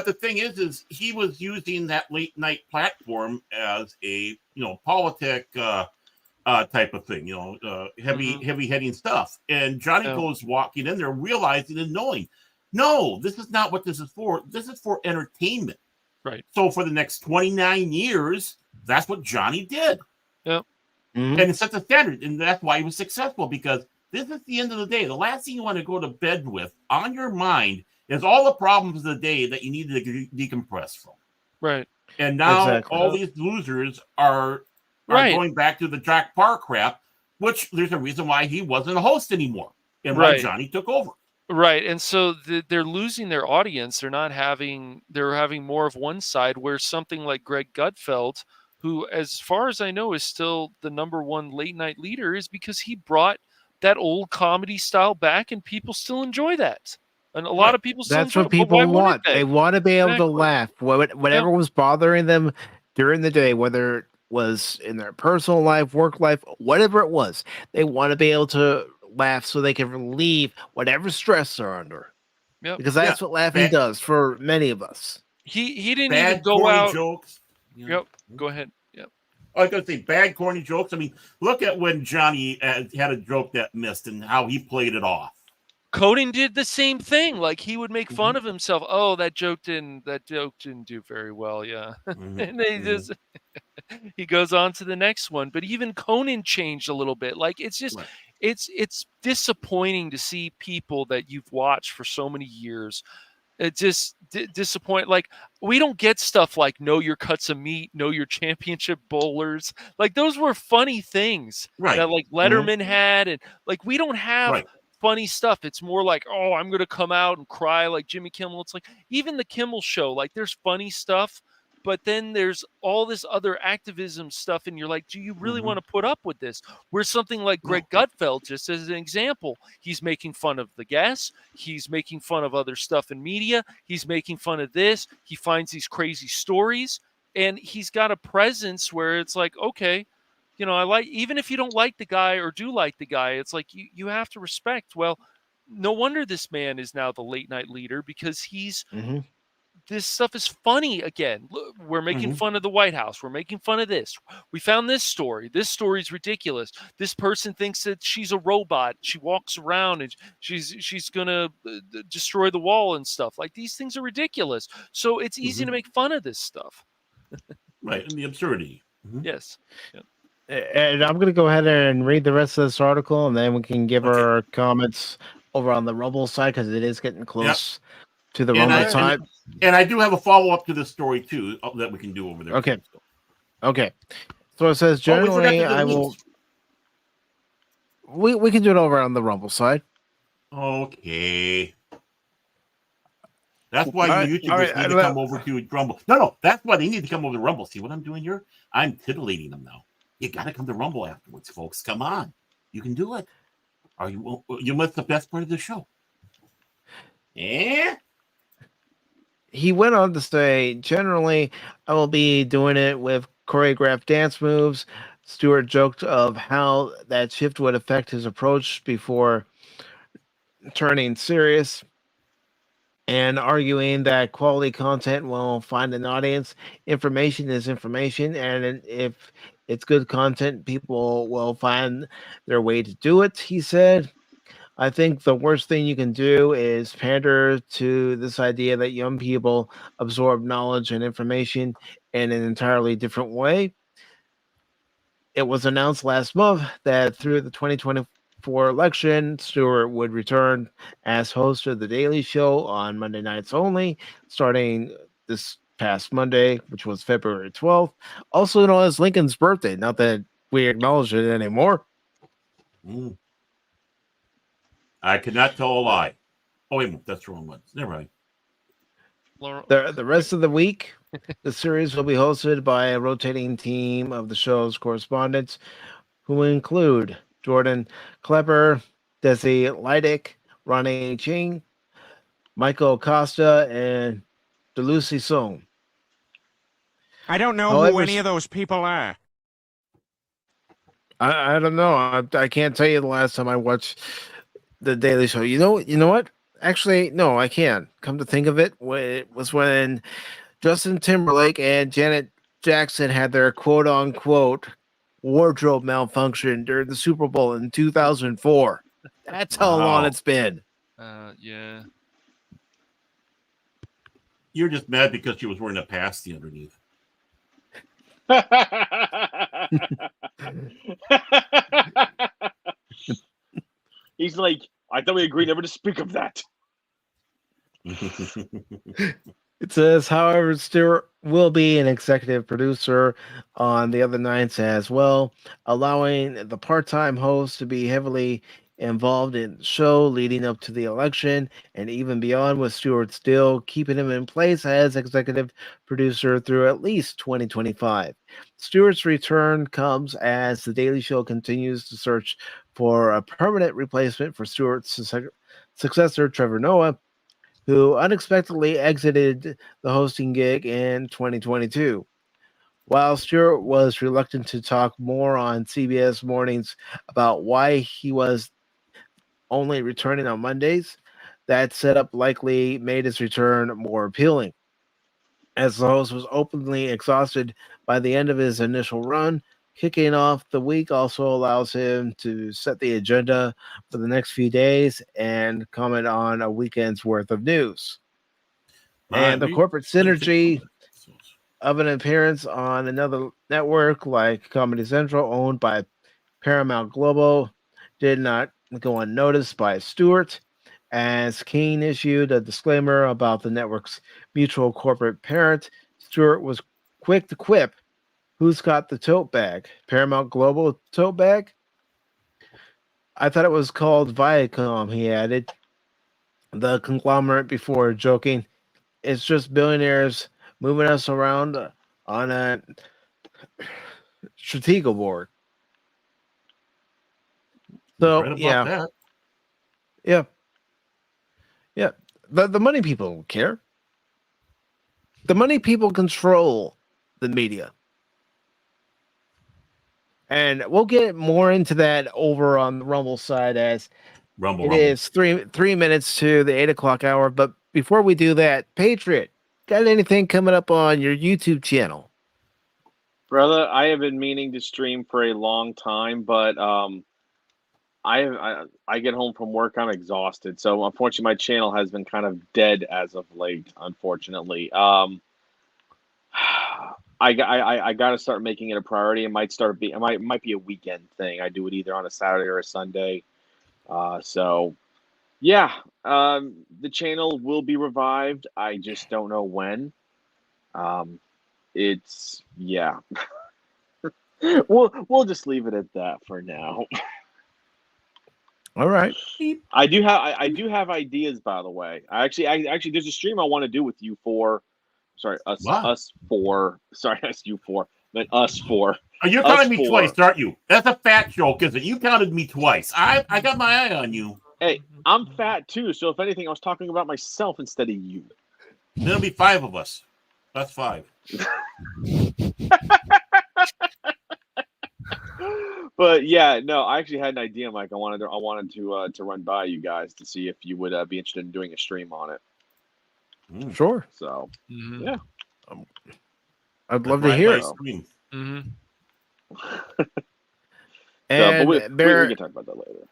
the thing is he was using that late night platform as a politic type of thing, heavy hitting stuff, and Johnny goes walking in there, realizing and knowing, no, this is not what this is for. This is for entertainment. Right. So for the next 29 years, that's what Johnny did. Yep. And it set the standard, and that's why he was successful, because this is the end of the day. The last thing you want to go to bed with on your mind is all the problems of the day that you need to decompress from. Right. And now all these losers are going back to the Jack Parr crap, which there's a reason why he wasn't a host anymore, and why Johnny took over. Right. And so they're losing their audience. They're having more of one side, where something like Greg Gutfeld, who, as far as I know, is still the #1 late night leader, is because he brought that old comedy style back, and people still enjoy that. And a lot of people still That's what people want. They want to be able to laugh. Whatever was bothering them during the day, whether it was in their personal life, work life, whatever it was, they want to be able to laugh so they can relieve whatever stress they're under. Yep. Because that's what laughing does for many of us. He didn't even go out. Jokes. Yep. Go ahead. Yep. I was going to say bad, corny jokes. I mean, look at when Johnny had a joke that missed and how he played it off. Conan did the same thing. Like, he would make fun of himself. Oh, that joke didn't do very well. Yeah. And they just he goes on to the next one. But even Conan changed a little bit. Like, it's just it's disappointing to see people that you've watched for so many years. It just disappoint. Like, we don't get stuff like Know Your Cuts of Meat, Know Your Championship Bowlers. Like, those were funny things that like Letterman had, and like we don't have funny stuff. It's more like, oh, I'm gonna come out and cry like Jimmy Kimmel. It's like even the Kimmel Show. Like, there's funny stuff, but then there's all this other activism stuff, and you're like, do you really want to put up with this? Where something like Greg Gutfeld, just as an example, he's making fun of the guests, he's making fun of other stuff in media, he's making fun of this, he finds these crazy stories, and he's got a presence where it's like, okay, I like, even if you don't like the guy or do like the guy, it's like you have to respect. Well, no wonder this man is now the late night leader, because he's this stuff is funny again. Look, we're making fun of the White House. We're making fun of this. We found this story. This story is ridiculous. This person thinks that she's a robot. She walks around and she's gonna destroy the wall and stuff. Like, these things are ridiculous. So it's easy to make fun of this stuff. Right, and the absurdity. Yes. Yeah. And I'm going to go ahead and read the rest of this article, and then we can give our comments over on the Rumble side, because it is getting close to the Rumble side. And I do have a follow-up to this story, too, that we can do over there. Okay. Okay. So it says Oh, we forgot to generally do the I will. news. We can do it over on the Rumble side. Okay. That's why All right, you YouTubers all right, need to come over to Rumble. No, that's why they need to come over to Rumble. See what I'm doing here? I'm titillating them now. You got to come to Rumble afterwards, folks. Come on. You can do it. Are you missed the best part of the show. Yeah? He went on to say, generally, I will be doing it with choreographed dance moves. Stewart joked of how that shift would affect his approach before turning serious and arguing that quality content will find an audience. Information is information, and if it's good content, people will find their way to do it, he said. I think the worst thing you can do is pander to this idea that young people absorb knowledge and information in an entirely different way. It was announced last month that through the 2024 election, Stewart would return as host of The Daily Show on Monday nights only, starting this past Monday, which was February 12th, also known as Lincoln's birthday. Not that we acknowledge it anymore. Mm. I could not tell a lie. Oh, wait, that's the wrong one. Never mind. The rest of the week, the series will be hosted by a rotating team of the show's correspondents, who include Jordan Klepper, Desi Leidick, Ronnie Ching, Michael Costa, and DeLucy Song. I don't know who any of those people are. I don't know. I can't tell you the last time I watched The Daily Show. You know what? Actually, no, I can. Come to think of it, it was when Justin Timberlake and Janet Jackson had their quote-unquote wardrobe malfunction during the Super Bowl in 2004. That's how long it's been. Yeah. You're just mad because she was wearing a pasty underneath. He's like, I thought we agreed never to speak of that. It says, however, Stewart will be an executive producer on the other nights as well, allowing the part-time host to be heavily involved in the show leading up to the election and even beyond, with Stewart still keeping him in place as executive producer through at least 2025. Stewart's return comes as The Daily Show continues to search for a permanent replacement for Stewart's successor, Trevor Noah, who unexpectedly exited the hosting gig in 2022. While Stewart was reluctant to talk more on CBS Mornings about why he was only returning on Mondays, that setup likely made his return more appealing. As the host was openly exhausted by the end of his initial run, kicking off the week also allows him to set the agenda for the next few days and comment on a weekend's worth of news. And the corporate synergy of an appearance on another network like Comedy Central, owned by Paramount Global, did not go unnoticed by Stewart, as Kane issued a disclaimer about the network's mutual corporate parent. Stewart was quick to quip, "Who's got the tote bag? Paramount Global tote bag? I thought it was called Viacom," he added. The conglomerate, before joking, "It's just billionaires moving us around on a strategical board." So, right about that. Yeah. The money people don't care. The money people control the media. And we'll get more into that over on the Rumble side, as Rumble. Is 3 minutes to the 8 o'clock hour. But before we do that, Patriot, got anything coming up on your YouTube channel? Brother, I have been meaning to stream for a long time, but I get home from work, I'm exhausted. So unfortunately, my channel has been kind of dead as of late. Unfortunately, I got to start making it a priority. It might be a weekend thing. I do it either on a Saturday or a Sunday. So yeah, the channel will be revived. I just don't know when. It's We'll just leave it at that for now. All right. I do have ideas, by the way. I actually there's a stream I want to do with you for. Sorry, us four. Sorry, us you four. But us four. Oh, you're counting me twice, aren't you? That's a fat joke, isn't it? You counted me twice. I got my eye on you. Hey, I'm fat too, so if anything, I was talking about myself instead of you. There'll be 5 of us. That's 5. But yeah, no, I actually had an idea, Mike. I wanted to run by you guys to see if you would be interested in doing a stream on it. Sure. So yeah, I'd love to hear it. Mm-hmm. And we can talk about that later.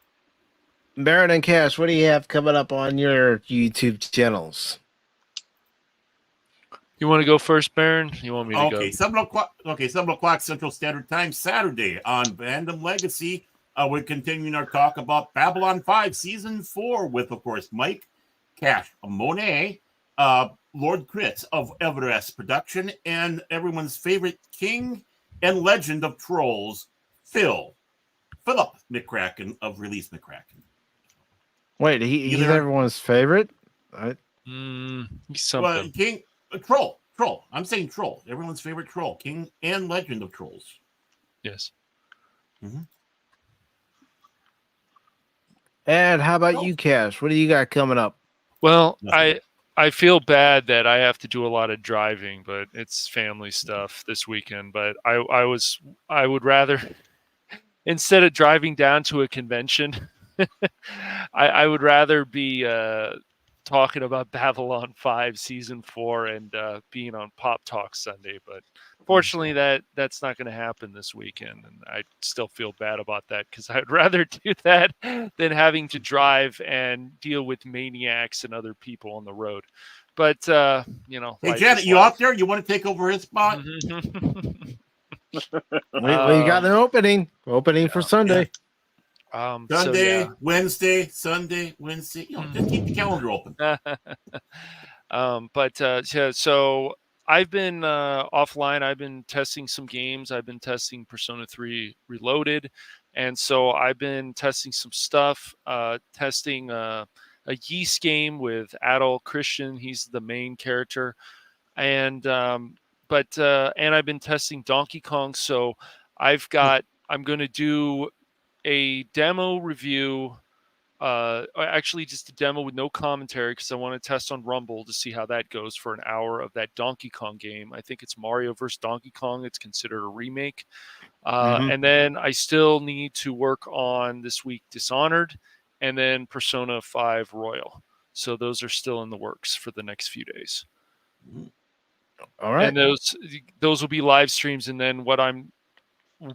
Baron and Cash, what do you have coming up on your YouTube channels? You want to go first, Baron? You want me to go? 7 o'clock Central Standard Time, Saturday on Fandom Legacy. We're continuing our talk about Babylon 5 Season 4 with, of course, Mike, Cash, Monet, Lord Critz of Everest Production, and everyone's favorite king and legend of trolls, Philip McCracken of Release McCracken. Wait, he's everyone's favorite? He's something. King, troll. I'm saying troll. Everyone's favorite troll, king and legend of trolls. Yes. Mm-hmm. And how about you, Cash? What do you got coming up? Well, I feel bad that I have to do a lot of driving, but it's family stuff this weekend. But I would rather, instead of driving down to a convention, I would rather be talking about Babylon 5 Season 4 and being on Pop Talk Sunday. But fortunately, that's not going to happen this weekend, and I still feel bad about that because I'd rather do that than having to drive and deal with maniacs and other people on the road. But hey Janet, you out there? You want to take over his spot? We got an opening for Sunday. Sunday, Wednesday, Sunday, Wednesday. Just keep the calendar open. So I've been offline. I've been testing some games. I've been testing Persona 3 Reloaded, and so I've been testing some stuff. Testing a Yeast game with Adult Christian. He's the main character, and I've been testing Donkey Kong. So I'm going to do a demo review, actually just a demo with no commentary because I want to test on Rumble to see how that goes for an hour of that Donkey Kong game. I think it's Mario vs. Donkey Kong. It's considered a remake. And then I still need to work on this week Dishonored and then Persona 5 Royal. So those are still in the works for the next few days. All right. And those will be live streams. And then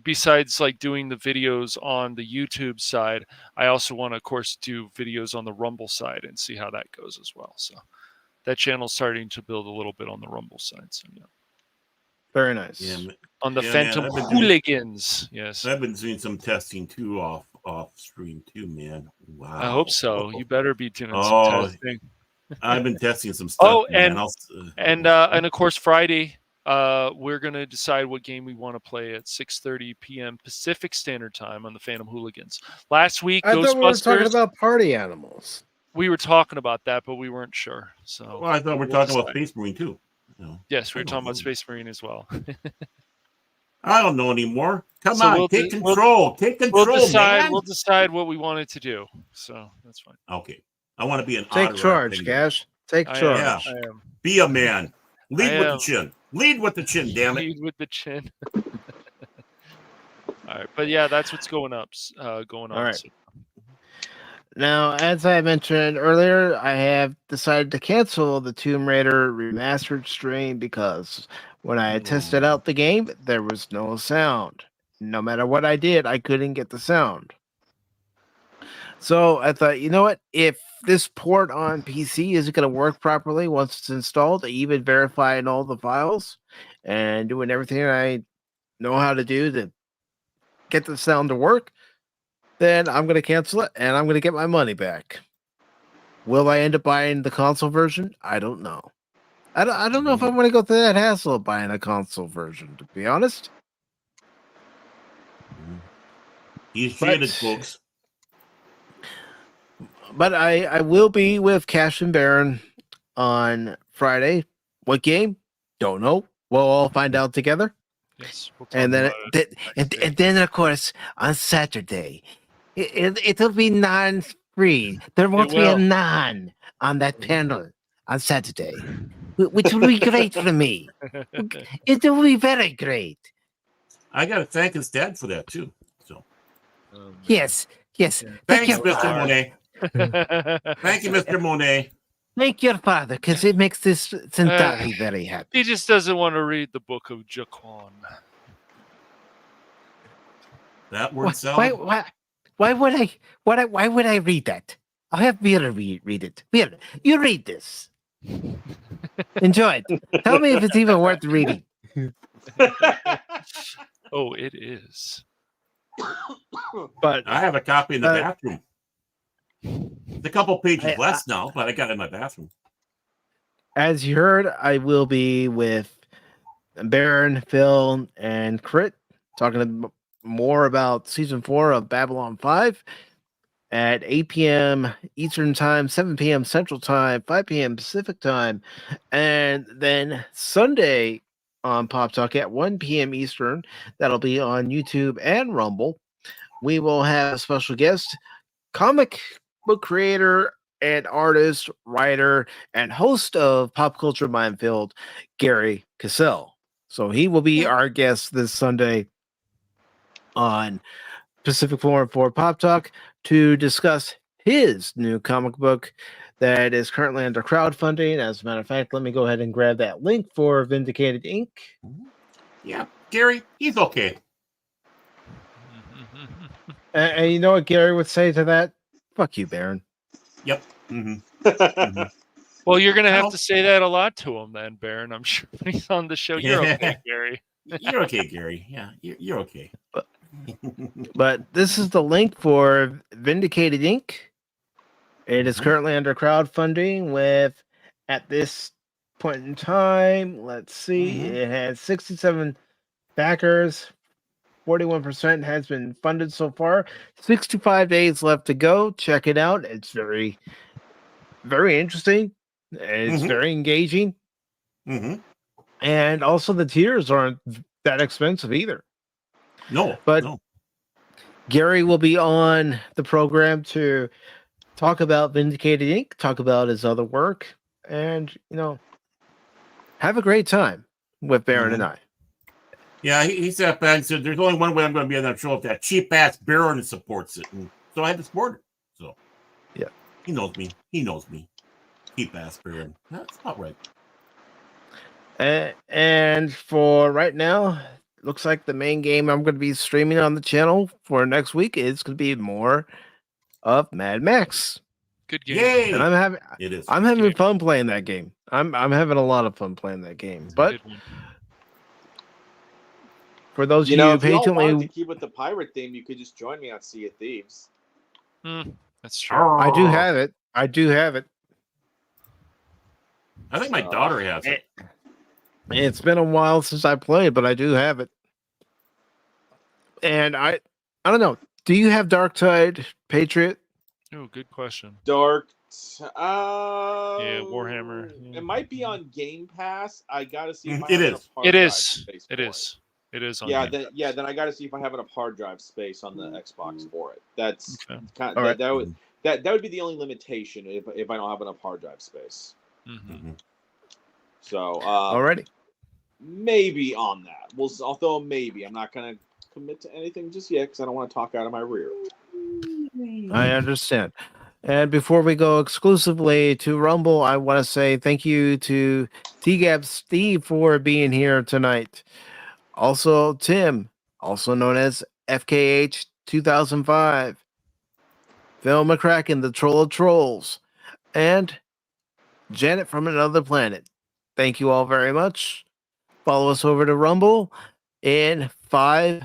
besides like doing the videos on the YouTube side, I also want to, of course, do videos on the Rumble side and see how that goes as well. So that channel's starting to build a little bit on the Rumble side. So yeah, very nice. Yeah, on the Phantom Hooligans. Yes, I've been doing some testing too off stream too, man. Wow. I hope so. You better be doing some testing. I've been testing some stuff. And of course Friday. We're going to decide what game we want to play at 6:30 p.m. Pacific Standard Time on the Phantom Hooligans. Last week, I thought we were talking about Party Animals. We were talking about that, but we weren't sure. So, I thought we were talking about Space Marine too. Yes, we were talking about Space Marine as well. I don't know anymore. Come on, take control. Take control. We'll decide what we wanted to do. So that's fine. Okay, I want to be an take charge, Cash. Take charge. I am. Be a man. Lead with the chin. Lead with the chin, damn it. Lead with the chin. All right, but yeah, that's what's going on. All right. So. Now, as I mentioned earlier, I have decided to cancel the Tomb Raider remastered stream because when I tested out the game, there was no sound. No matter what I did, I couldn't get the sound. So I thought, you know what? If this port on PC isn't going to work properly once it's installed, even verifying all the files and doing everything I know how to do to get the sound to work, then I'm going to cancel it and I'm going to get my money back. Will I end up buying the console version? I don't know. I don't know if I want to go through that hassle of buying a console version, to be honest. He's jaded, folks. But I will be with Cash and Baron on Friday. What game? Don't know. We'll all find out together. Yes. We'll talk And then, about it next day. and then, of course, on Saturday, it'll be non-free. There won't be a will. non on that panel on Saturday, which will be great for me. It will be very great. I got to thank his dad for that, too. So, Yes. thanks, Mr. Monet. Thank you, Mr. Monet. Thank your father, because it makes this Centauri very happy. He just doesn't want to read the book of Jaquan. That word salad. Why would I read that? I'll have Vera read it. Vera, you read this. Enjoy it. Tell me if it's even worth reading. Oh, it is. But I have a copy in the bathroom. It's a couple pages less now, but I got it in my bathroom. As you heard, I will be with Baron, Phil, and Crit talking more about season 4 of Babylon 5 at 8 p.m. Eastern Time, 7 p.m. Central Time, 5 p.m. Pacific Time, and then Sunday on Pop Talk at 1 p.m. Eastern. That'll be on YouTube and Rumble. We will have a special guest, comic book creator and artist, writer, and host of Pop Culture Minefield, Gary Cassell. So he will be our guest this Sunday on PACIFIC414 Pop Talk to discuss his new comic book that is currently under crowdfunding. As a matter of fact, let me go ahead and grab that link for Vindicated Inc. Yeah, Gary, he's okay. And you know what Gary would say to that? Fuck you, Baron. Yep. Mm-hmm. Well, you're going to have to say that a lot to him then, Baron. I'm sure when he's on the show. You're okay, Gary. You're okay, Gary. Yeah, you're okay. But this is the link for Vindicated Inc. It is currently under crowdfunding with, at this point in time, let's see, it has 67 backers. 41% has been funded so far. 65 days left to go. Check it out. It's very, very interesting. It's very engaging. And also the tiers aren't that expensive either. But Gary will be on the program to talk about Vindicated Inc., talk about his other work, and, have a great time with Baron and I. Yeah, he sat back and said, there's only one way I'm going to be on that show if that cheap-ass Baron supports it. And so I had to support it. So, yeah. He knows me. Cheap-ass Baron. That's about right. And for right now, looks like the main game I'm going to be streaming on the channel for next week is going to be more of Mad Max. Good game. Yay! And I'm having fun playing that game. I'm having a lot of fun playing that game. But for those of you if y'all patiently, wanted to keep with the pirate theme, you could just join me on Sea of Thieves. That's true. I do have it. I think my daughter has it. It's been a while since I played, but I do have it. And I don't know. Do you have Dark Tide Patriot? Oh, good question. Yeah, Warhammer. It might be on Game Pass. I gotta see if I It have is. enough hard It drive is. space It for is. It is on. Then I gotta see if I have enough hard drive space on the Xbox for it. That's Okay. kind of, that would be the only limitation if I don't have enough hard drive space. So Already. maybe on that. I'll throw a maybe. I'm not gonna commit to anything just yet because I don't want to talk out of my rear. I understand. And before we go exclusively to Rumble, I want to say thank you to TGAB Steve for being here tonight. Also, Tim, also known as FKH 2005, Phil McCracken, the Troll of Trolls, and Janet from Another Planet. Thank you all very much. Follow us over to Rumble in 5,